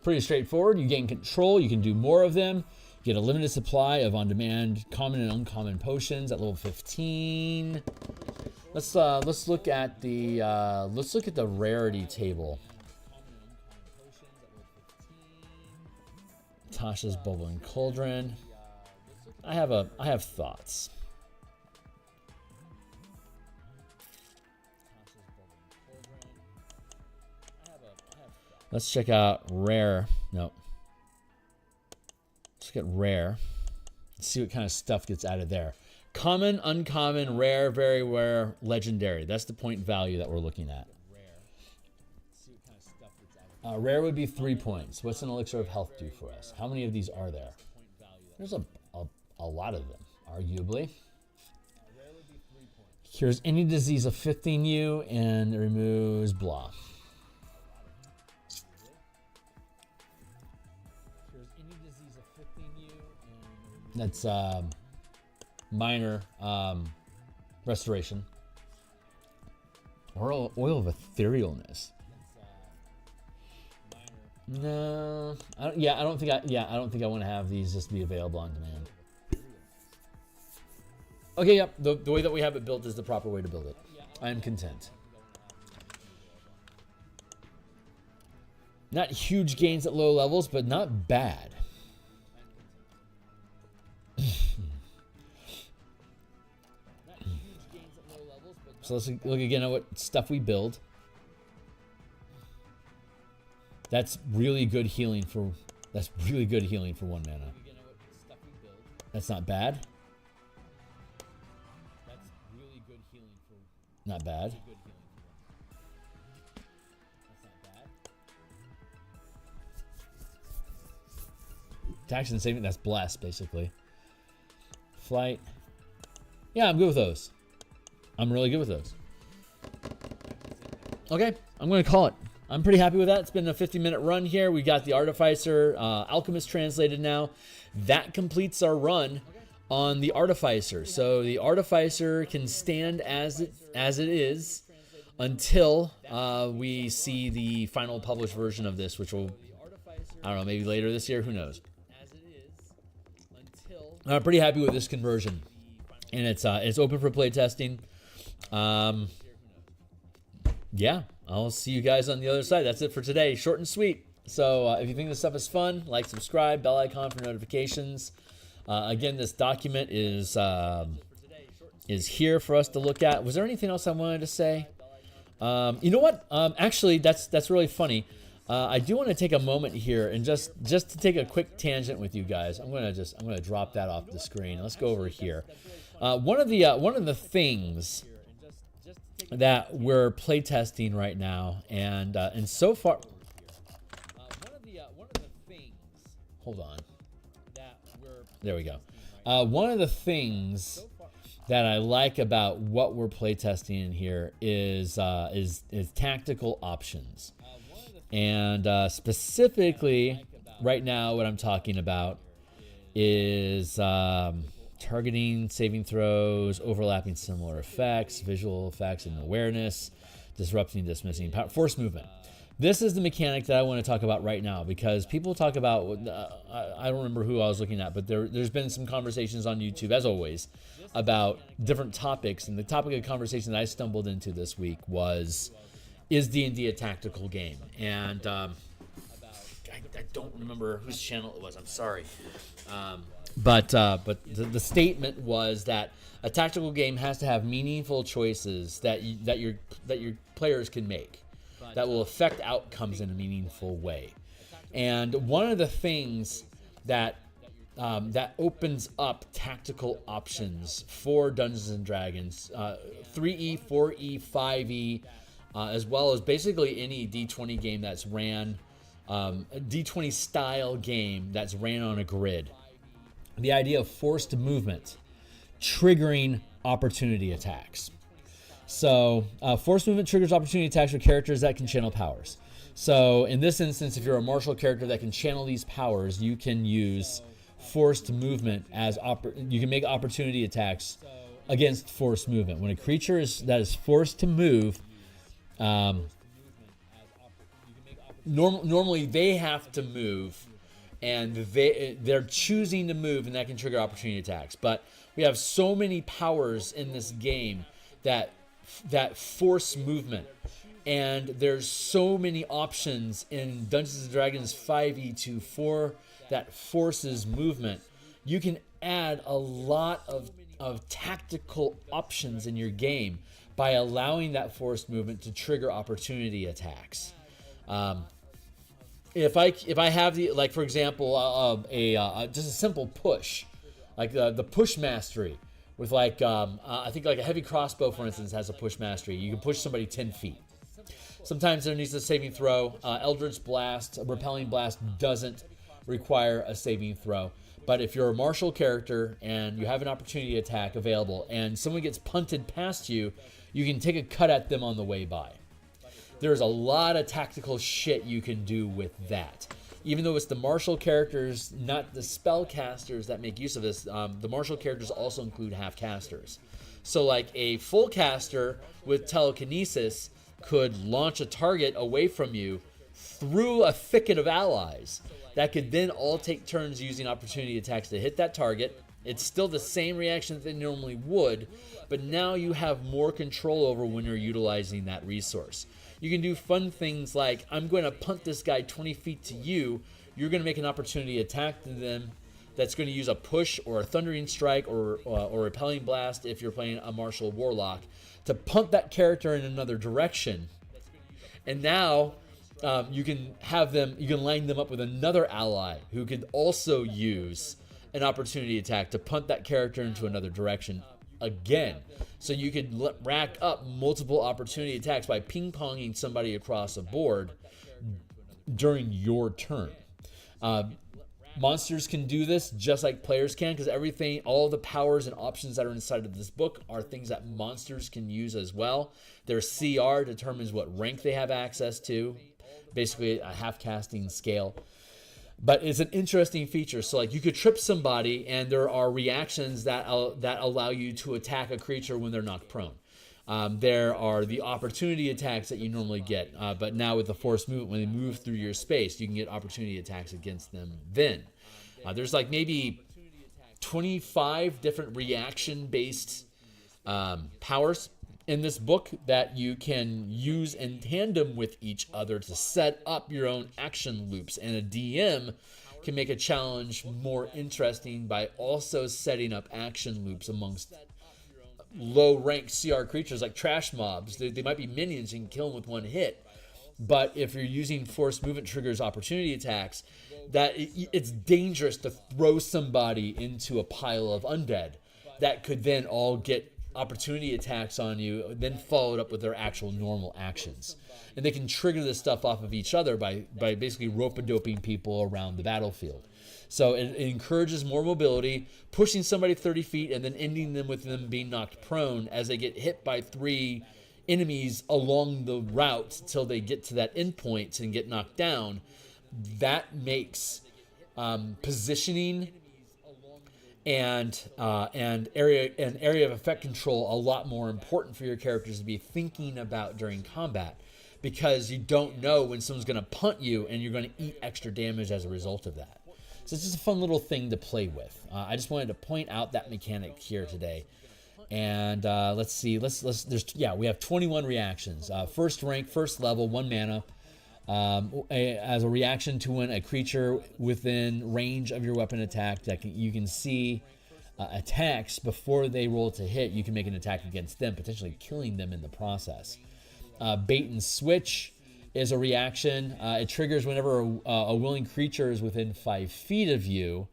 Pretty straightforward. You gain control. You can do more of them. You get a limited supply of on-demand common and uncommon potions at level 15. Let's look at the rarity table. Tasha's Bubbling Cauldron. I have thoughts. Let's check out rare. No. Let's get rare. Let's see what kind of stuff gets added there. Common, uncommon, rare, very rare, legendary. That's the point value that we're looking at. Rare would be 3 points. What's an elixir of health do for us? How many of these are there? There's a lot of them, arguably. Cures any disease affecting you and removes blah. That's minor restoration. Oil of etherealness. No, I don't think I want to have these just be available on demand. Okay, yep. The way that we have it built is the proper way to build it. I am content. Not huge gains at low levels, but not bad. So let's look again at what stuff we build. That's really good healing for 1 mana. That's not bad. Not bad. Tax and saving, that's blessed, basically. Flight. Yeah, I'm good with those. I'm really good with those. Okay, I'm going to call it. I'm pretty happy with that. It's been a 50-minute run here. We got the Artificer, Alchemist translated now. That completes our run on the Artificer. So the Artificer can stand as it is until we see the final published version of this, which will, I don't know, maybe later this year. Who knows? I'm pretty happy with this conversion, and it's open for playtesting. Yeah, I'll see you guys on the other side. That's it for today. Short and sweet. So if you think this stuff is fun, like, subscribe, bell icon for notifications. Again, this document is here for us to look at. Was there anything else I wanted to say? You know what? Actually, that's really funny. I do want to take a moment here and just to take a quick tangent with you guys. I'm gonna drop that off the screen. Let's go over here. One of the things that we're playtesting right now, and so far, hold on. There we go. One of the things that I like about what we're playtesting in here is tactical options. And specifically, right now, what I'm talking about is targeting, saving throws, overlapping similar effects, visual effects and awareness, disrupting, dismissing, force movement. This is the mechanic that I want to talk about right now, because people talk about, I don't remember who I was looking at, but there's been some conversations on YouTube, as always, about different topics. And the topic of conversation that I stumbled into this week was, is D&D a tactical game? And I don't remember whose channel it was. I'm sorry. But the statement was that a tactical game has to have meaningful choices that your players can make that will affect outcomes in a meaningful way. And one of the things that opens up tactical options for Dungeons and Dragons, 3E, 4E, 5E, as well as basically any D20 game that's ran, a D20 style game that's ran on a grid. The idea of forced movement triggering opportunity attacks. So forced movement triggers opportunity attacks for characters that can channel powers. So in this instance, if you're a martial character that can channel these powers, you can use forced movement as you can make opportunity attacks against forced movement. When a creature that is forced to move, normally they have to move, and they're choosing to move, and that can trigger opportunity attacks. But we have so many powers in this game that force movement, and there's so many options in Dungeons and Dragons 5e2 that forces movement. You can add a lot of tactical options in your game by allowing that forced movement to trigger opportunity attacks. If I have for example, just a simple push, like the push mastery with I think like a heavy crossbow, for instance, has a push mastery. You can push somebody 10 feet. Sometimes there needs a saving throw. Eldritch Blast, Repelling Blast doesn't require a saving throw. But if you're a martial character and you have an opportunity attack available and someone gets punted past you, you can take a cut at them on the way by. There's a lot of tactical shit you can do with that. Even though it's the martial characters, not the spellcasters that make use of this, the martial characters also include half-casters. So like a full caster with telekinesis could launch a target away from you through a thicket of allies that could then all take turns using opportunity attacks to hit that target. It's still the same reaction that they normally would, but now you have more control over when you're utilizing that resource. You can do fun things like, I'm going to punt this guy 20 feet to you. You're going to make an opportunity attack to them that's going to use a push or a thundering strike or repelling blast if you're playing a martial warlock to punt that character in another direction. And now you can line them up with another ally who could also use an opportunity attack to punt that character into another direction again. So you could rack up multiple opportunity attacks by ping-ponging somebody across a board during your turn. Monsters can do this just like players can, because all the powers and options that are inside of this book are things that monsters can use as well. Their CR determines what rank they have access to, basically a half-casting scale. But it's an interesting feature. So like you could trip somebody, and there are reactions that allow you to attack a creature when they're knocked prone. There are the opportunity attacks that you normally get, but now with the forced movement, when they move through your space, you can get opportunity attacks against them then. There's like maybe 25 different reaction-based powers in this book that you can use in tandem with each other to set up your own action loops. And a DM can make a challenge more interesting by also setting up action loops amongst low-ranked CR creatures like trash mobs. They might be minions, you can kill them with one hit. But if you're using forced movement triggers opportunity attacks, it's dangerous to throw somebody into a pile of undead that could then all get opportunity attacks on you, then followed up with their actual normal actions. And they can trigger this stuff off of each other by basically rope-a-doping people around the battlefield. So it encourages more mobility, pushing somebody 30 feet and then ending them with them being knocked prone as they get hit by 3 enemies along the route till they get to that endpoint and get knocked down. That makes positioning and area of effect control a lot more important for your characters to be thinking about during combat, because you don't know when someone's going to punt you and you're going to eat extra damage as a result of that. So it's just a fun little thing to play with. I just wanted to point out that mechanic here today. And let's see. We have 21 reactions. First rank, first level, 1 mana. As a reaction to when a creature within range of your weapon attack you can see attacks before they roll to hit, you can make an attack against them, potentially killing them in the process. Bait and switch is a reaction. It triggers whenever a willing creature is within 5 feet of you,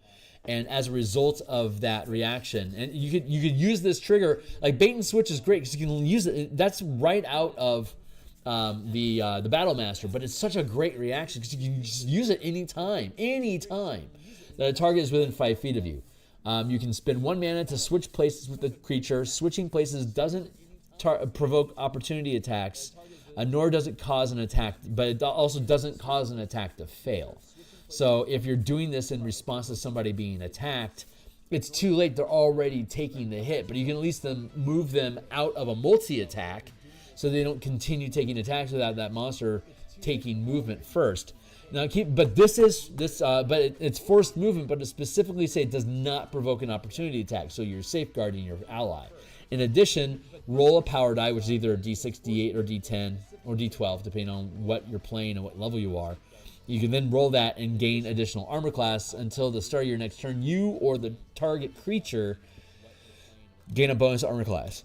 and as a result of that reaction, and you could use this trigger. Like bait and switch is great because you can use it. That's right out of the Battle Master, but it's such a great reaction because you can just use it anytime that a target is within 5 feet of you. You can spend 1 mana to switch places with the creature. Switching places doesn't provoke opportunity attacks, nor does it cause an attack, but it also doesn't cause an attack to fail. So if you're doing this in response to somebody being attacked, it's too late. They're already taking the hit, but you can at least move them out of a multi-attack so they don't continue taking attacks without that monster taking movement first. Now, it's forced movement, but it specifically say it does not provoke an opportunity attack, so you're safeguarding your ally. In addition, roll a power die, which is either a D6, D8, or D10, or D12, depending on what you're playing and what level you are. You can then roll that and gain additional armor class until the start of your next turn. You or the target creature gain a bonus armor class.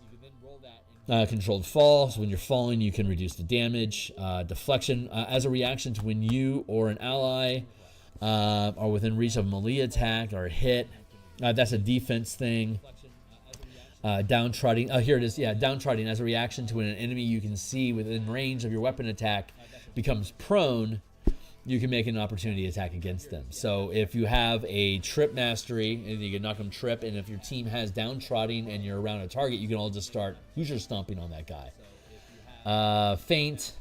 Controlled fall, so when you're falling, you can reduce the damage. Deflection, as a reaction to when you or an ally are within reach of a melee attack or a hit. That's a defense thing. Downtrodden, here it is, downtrodden, as a reaction to when an enemy you can see within range of your weapon attack becomes prone, you can make an opportunity attack against them. So if you have a trip mastery, and you can knock them trip, and if your team has downtrodden and you're around a target, you can all just start Hoosier stomping on that guy. Feint,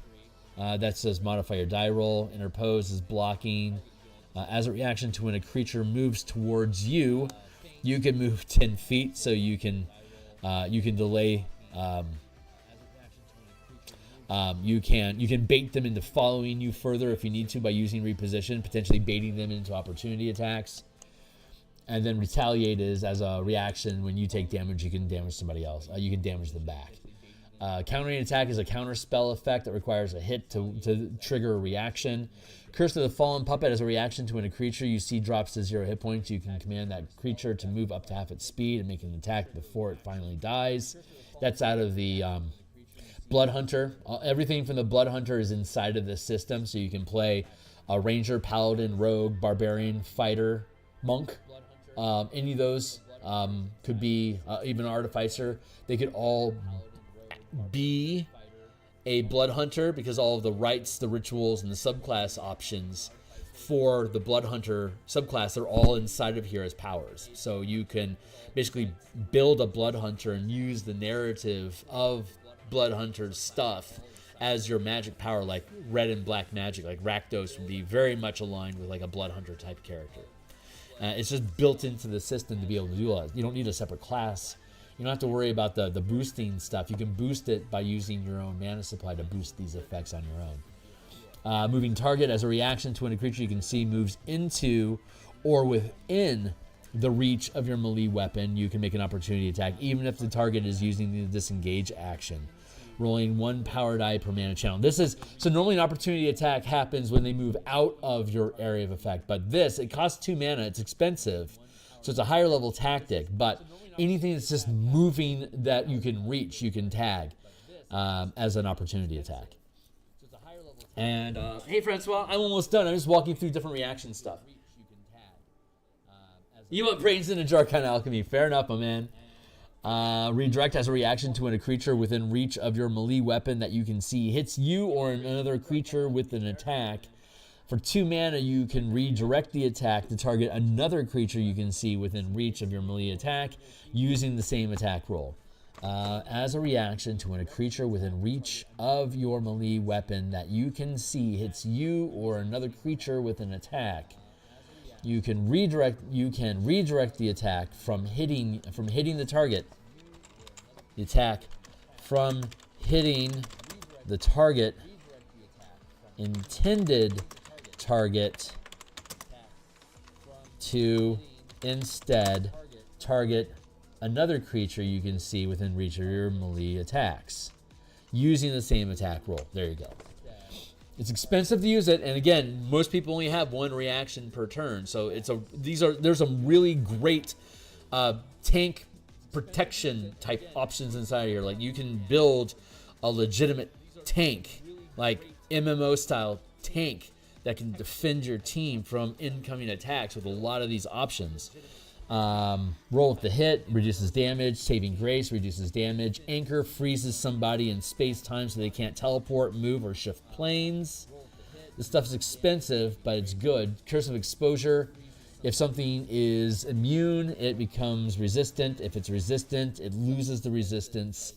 that says modify your die roll. Interpose is blocking. As a reaction to when a creature moves towards you, you can move 10 feet, so you can delay You can bait them into following you further if you need to by using reposition, potentially baiting them into opportunity attacks. And then retaliate is as a reaction when you take damage, you can damage somebody else. You can damage them back. Countering attack is a counter spell effect that requires a hit to trigger a reaction. Curse of the Fallen Puppet as a reaction to when a creature you see drops to 0 hit points. You can command that creature to move up to half its speed and make an attack before it finally dies. That's out of the Blood Hunter. Everything from the Blood Hunter is inside of this system, so you can play a Ranger, Paladin, Rogue, Barbarian, Fighter, Monk. Any of those could be even Artificer. They could all be a Blood Hunter because all of the rights, the rituals, and the subclass options for the Blood Hunter subclass are all inside of here as powers. So you can basically build a Blood Hunter and use the narrative of Blood Hunter's stuff as your magic power, like red and black magic. Like Rakdos would be very much aligned with like a Blood Hunter type character. It's just built into the system to be able to do that. You don't need a separate class. You don't have to worry about the boosting stuff. You can boost it by using your own mana supply to boost these effects on your own. Moving target as a reaction to when a creature you can see moves into or within the reach of your melee weapon, you can make an opportunity attack, even if the target is using the disengage action. Rolling 1 power die per mana channel. So normally an opportunity attack happens when they move out of your area of effect, but this, it costs 2 mana, it's expensive, so it's a higher level tactic, but anything that's just moving that you can reach, you can tag as an opportunity attack. And hey Francois, I'm almost done. I'm just walking through different reaction stuff. You want brains in a jar kind of alchemy. Fair enough, my man. Redirect as a reaction to when a creature within reach of your melee weapon that you can see hits you or another creature with an attack. For 2 mana, you can redirect the attack to target another creature you can see within reach of your melee attack using the same attack roll. As a reaction to when a creature within reach of your melee weapon that you can see hits you or another creature with an attack, you can redirect the attack from hitting the target. The attack from hitting the target intended target to instead target another creature you can see within reach of your melee attacks using the same attack roll. There you go. It's expensive to use it, and again, most people only have 1 reaction per turn. So there's some really great tank protection type options inside here. Like you can build a legitimate tank, like MMO style tank that can defend your team from incoming attacks with a lot of these options. Roll with the hit, reduces damage. Saving Grace reduces damage. Anchor freezes somebody in space-time so they can't teleport, move, or shift planes. This stuff is expensive, but it's good. Curse of Exposure. If something is immune, it becomes resistant. If it's resistant, it loses the resistance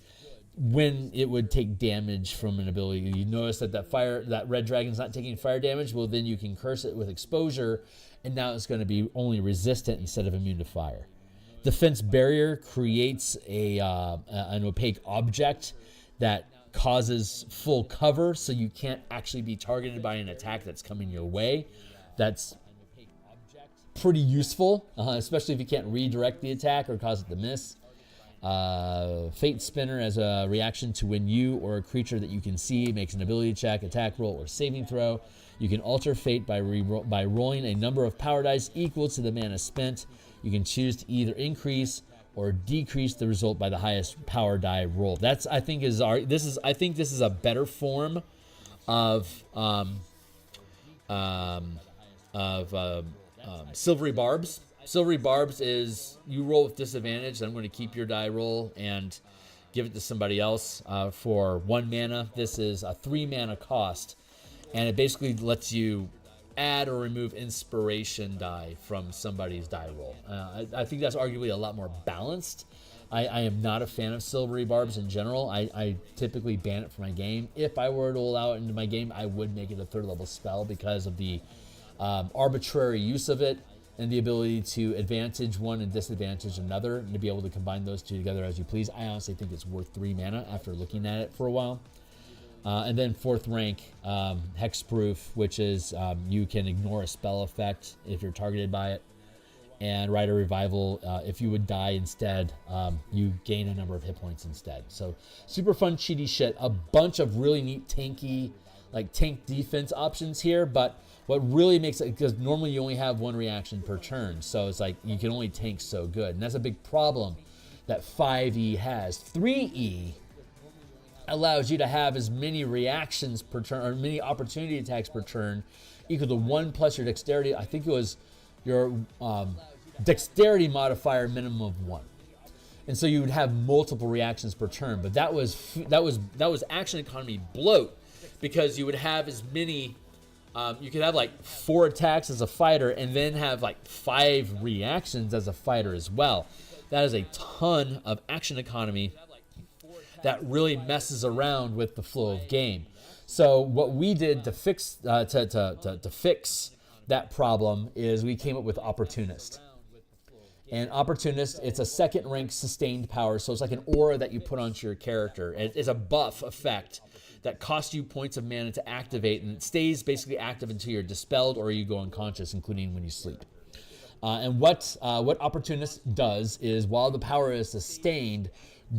when it would take damage from an ability. You notice that red dragon's not taking fire damage. Well, then you can curse it with exposure, and now it's going to be only resistant instead of immune to fire. Defense Barrier creates an opaque object that causes full cover, so you can't actually be targeted by an attack that's coming your way. That's pretty useful, especially if you can't redirect the attack or cause it to miss. Fate Spinner as a reaction to when you or a creature that you can see makes an ability check, attack roll, or saving throw. You can alter fate by rolling a number of power dice equal to the mana spent. You can choose to either increase or decrease the result by the highest power die roll. I think this is a better form of Silvery Barbs. Silvery Barbs is you roll with disadvantage. I'm going to keep your die roll and give it to somebody else for 1 mana. This is a 3 mana cost, and it basically lets you add or remove inspiration die from somebody's die roll. I think that's arguably a lot more balanced. I am not a fan of Silvery Barbs in general. I typically ban it from my game. If I were to allow it into my game, I would make it a 3rd level spell because of the arbitrary use of it and the ability to advantage one and disadvantage another, and to be able to combine those two together as you please. I honestly think it's worth 3 mana after looking at it for a while. And then 4th rank, Hexproof, which is you can ignore a spell effect if you're targeted by it. And Rider Revival, if you would die instead, you gain a number of hit points instead. So super fun, cheaty shit. A bunch of really neat tanky, like tank defense options here. But what really makes it, because normally you only have 1 reaction per turn. So it's like you can only tank so good. And that's a big problem that 5e has. 3e allows you to have as many reactions per turn, or many opportunity attacks per turn, equal to 1 plus your dexterity. I think it was your dexterity modifier minimum of 1, and so you would have multiple reactions per turn. But that was action economy bloat, because you would have as many. You could have like 4 attacks as a fighter, and then have like 5 reactions as a fighter as well. That is a ton of action economy that really messes around with the flow of game. So what we did to fix to fix that problem is we came up with Opportunist. And Opportunist, it's a 2nd rank sustained power, so it's like an aura that you put onto your character. It's a buff effect that costs you points of mana to activate, and it stays basically active until you're dispelled or you go unconscious, including when you sleep. And what Opportunist does is, while the power is sustained,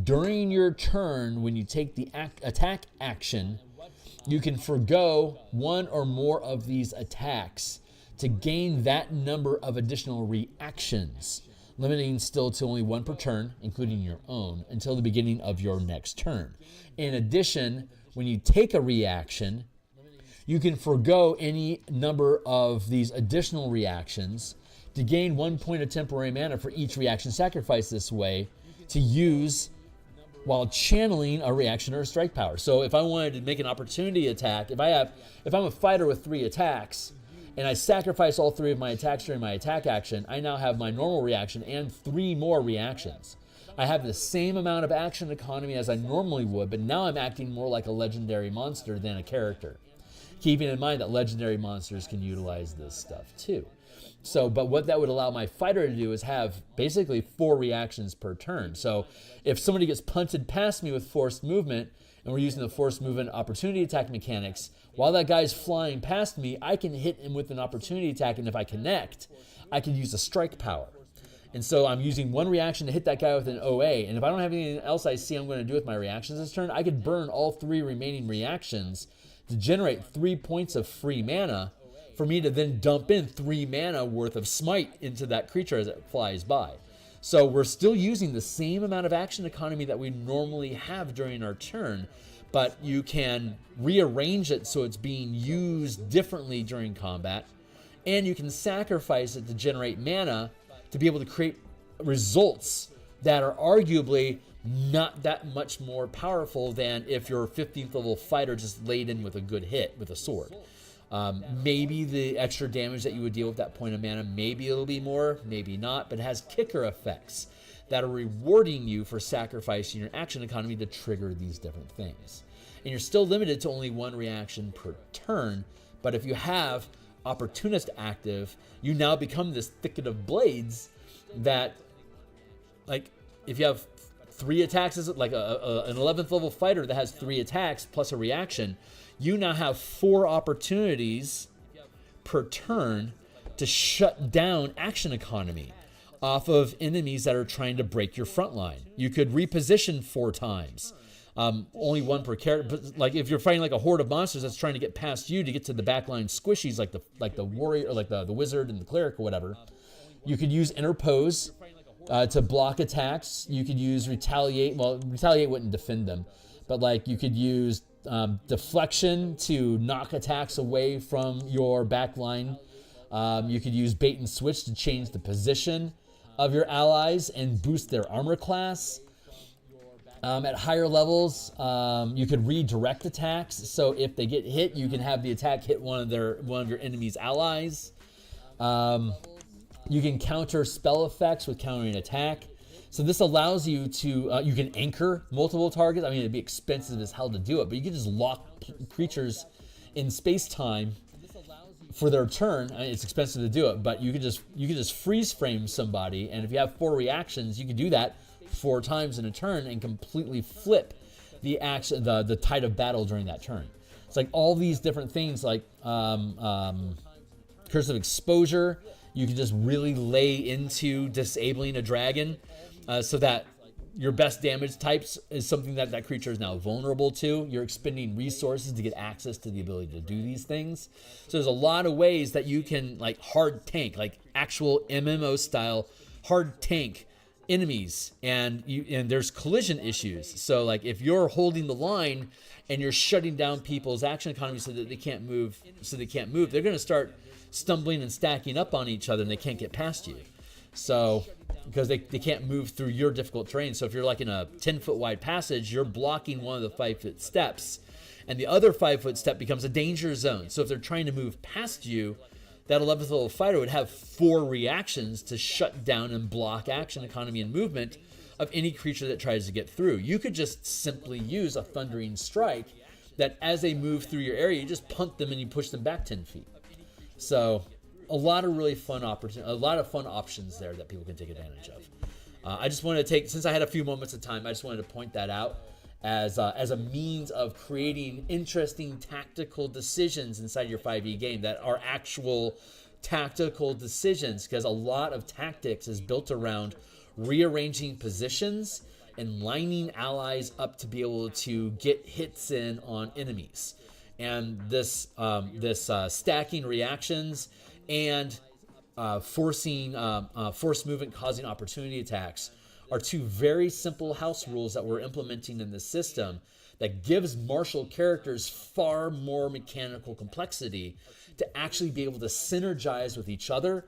during your turn, when you take the attack action, you can forgo 1 or more of these attacks to gain that number of additional reactions, limiting still to only 1 per turn, including your own, until the beginning of your next turn. In addition, when you take a reaction, you can forgo any number of these additional reactions to gain 1 point of temporary mana for each reaction sacrificed this way to use while channeling a reaction or a strike power. So if I wanted to make an opportunity attack, if I'm a fighter with 3 attacks, and I sacrifice all 3 of my attacks during my attack action, I now have my normal reaction and 3 more reactions. I have the same amount of action economy as I normally would, but now I'm acting more like a legendary monster than a character. Keeping in mind that legendary monsters can utilize this stuff too. So, but what that would allow my fighter to do is have basically 4 reactions per turn. So if somebody gets punted past me with forced movement, and we're using the forced movement opportunity attack mechanics, while that guy's flying past me, I can hit him with an opportunity attack, and if I connect, I can use a strike power. And so I'm using 1 reaction to hit that guy with an OA, and if I don't have anything else I see I'm going to do with my reactions this turn, I could burn all 3 remaining reactions to generate 3 points of free mana for me to then dump in 3 mana worth of smite into that creature as it flies by. So we're still using the same amount of action economy that we normally have during our turn, but you can rearrange it so it's being used differently during combat, and you can sacrifice it to generate mana to be able to create results that are arguably not that much more powerful than if your 15th level fighter just laid in with a good hit with a sword. Maybe the extra damage that you would deal with that point of mana, maybe it'll be more, maybe not, but it has kicker effects that are rewarding you for sacrificing your action economy to trigger these different things. And you're still limited to only 1 reaction per turn, but if you have Opportunist active, you now become this thicket of blades that, like, if you have 3 attacks, like an 11th level fighter that has 3 attacks plus a reaction, you now have 4 opportunities per turn to shut down action economy off of enemies that are trying to break your front line. You could reposition 4 times. Only 1 per character. But like if you're fighting like a horde of monsters that's trying to get past you to get to the backline squishies, like the warrior or like the wizard and the cleric or whatever, you could use interpose to block attacks. You could use retaliate. Well, retaliate wouldn't defend them, but like you could use deflection to knock attacks away from your back line. You could use bait and switch to change the position of your allies and boost their armor class. At higher levels, you could redirect attacks. So if they get hit, you can have the attack hit one of your enemy's allies. You can counter spell effects with countering attack. So this allows you to, you can anchor multiple targets. I mean, it'd be expensive as hell to do it, but you can just lock creatures in space-time for their turn. I mean, it's expensive to do it, but you could just freeze frame somebody, and if you have 4 reactions, you can do that 4 times in a turn and completely flip the tide of battle during that turn. It's like all these different things, like Curse of Exposure. You can just really lay into disabling a dragon, so that your best damage types is something that that creature is now vulnerable to. You're expending resources to get access to the ability to do these things. So there's a lot of ways that you can like hard tank, like actual MMO style hard tank enemies, and there's collision issues. So like if you're holding the line and you're shutting down people's action economy so that they can't move, they're going to start stumbling and stacking up on each other, and they can't get past you. So because they can't move through your difficult terrain. So if you're like in a 10-foot wide passage, you're blocking one of the 5-foot steps, and the other 5-foot step becomes a danger zone. So if they're trying to move past you, that 11th level fighter would have 4 reactions to shut down and block action economy and movement of any creature that tries to get through. You could just simply use a Thundering Strike that as they move through your area, you just punt them and you push them back 10 feet. So a lot of really fun options there that people can take advantage of. I just wanted to since I had a few moments of time, I just wanted to point that out as a means of creating interesting tactical decisions inside your 5e game that are actual tactical decisions, because a lot of tactics is built around rearranging positions and lining allies up to be able to get hits in on enemies. And this stacking reactions and force movement causing opportunity attacks are 2 very simple house rules that we're implementing in the system that gives martial characters far more mechanical complexity to actually be able to synergize with each other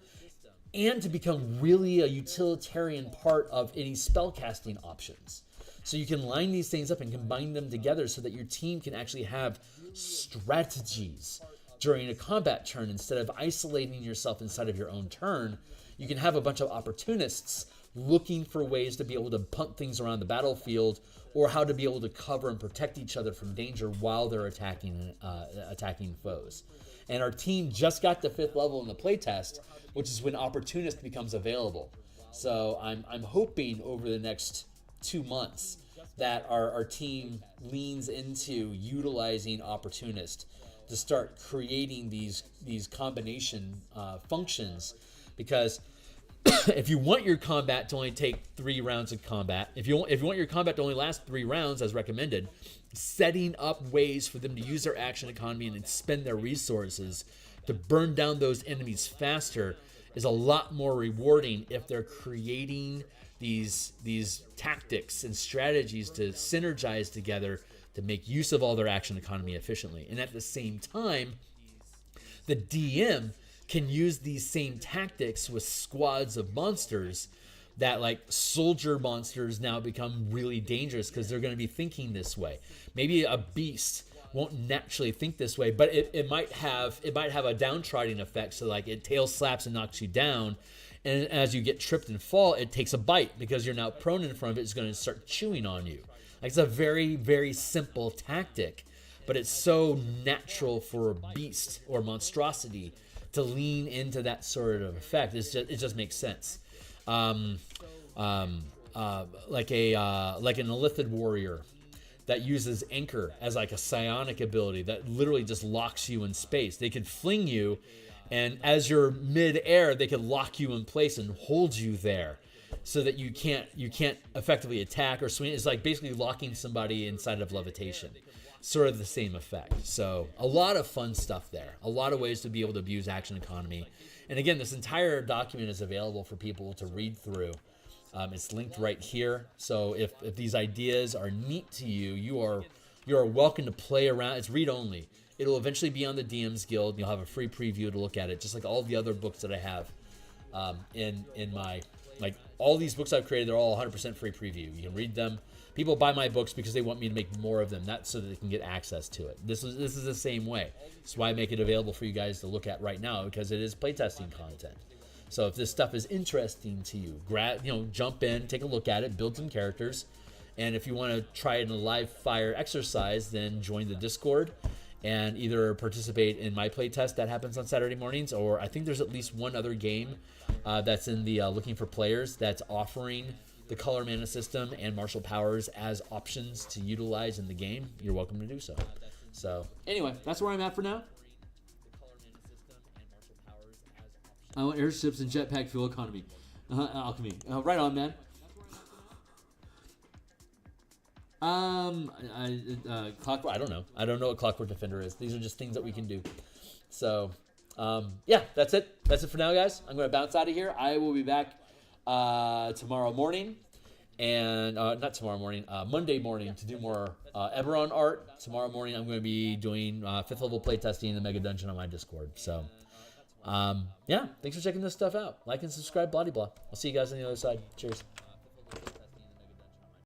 and to become really a utilitarian part of any spellcasting options. So you can line these things up and combine them together so that your team can actually have strategies during a combat turn. Instead of isolating yourself inside of your own turn, you can have a bunch of opportunists looking for ways to be able to punt things around the battlefield, or how to be able to cover and protect each other from danger while they're attacking foes. And our team just got to 5th level in the playtest, which is when Opportunist becomes available. So I'm hoping over the next 2 months that our team leans into utilizing Opportunist to start creating these combination functions, because if you want your combat to only take 3 rounds of combat, if you want your combat to only last 3 rounds as recommended, setting up ways for them to use their action economy and spend their resources to burn down those enemies faster is a lot more rewarding if they're creating these tactics and strategies to synergize together to make use of all their action economy efficiently. And at the same time, the DM can use these same tactics with squads of monsters that, like, soldier monsters now become really dangerous because they're going to be thinking this way. Maybe a beast won't naturally think this way, but it might have a downtrodden effect. So like it tail slaps and knocks you down, and as you get tripped and fall, it takes a bite because you're now prone in front of it. It's going to start chewing on you. Like, it's a very, very simple tactic, but it's so natural for a beast or monstrosity to lean into that sort of effect. It just makes sense. Like an Illithid warrior that uses Anchor as like a psionic ability that literally just locks you in space. They could fling you, and as you're mid-air, they could lock you in place and hold you there so that you can't effectively attack or swing. It's like basically locking somebody inside of levitation. Sort of the same effect. So a lot of fun stuff there. A lot of ways to be able to abuse action economy. And again, this entire document is available for people to read through. It's linked right here. So if these ideas are neat to you, you are welcome to play around. It's read only. It'll eventually be on the DMsGuild. You'll have a free preview to look at it, just like all the other books that I have in my, like, all these books I've created. They're all 100% free preview. You can read them. People buy my books because they want me to make more of them, not so that they can get access to it. This is the same way. That's why I make it available for you guys to look at right now, because it is playtesting content. So if this stuff is interesting to you, jump in, take a look at it, build some characters, and if you want to try it in a live fire exercise, then join the Discord and either participate in my playtest that happens on Saturday mornings, or I think there's at least one other game that's in the looking for players that's offering the color mana system and martial powers as options to utilize in the game, you're welcome to do so. So anyway, that's where I'm at for now. I want airships and jetpack fuel economy. Alchemy. Right on, man. Clockwork. I don't know. I don't know what Clockwork Defender is. These are just things that we can do. So, yeah, that's it. That's it for now, guys. I'm going to bounce out of here. I will be back tomorrow morning. And not tomorrow morning, Monday morning to do more Eberron art. Tomorrow morning, I'm going to be doing 5th level playtesting in the Mega Dungeon on my Discord. So, yeah, thanks for checking this stuff out. Like and subscribe, blah, blah, blah. I'll see you guys on the other side. Cheers.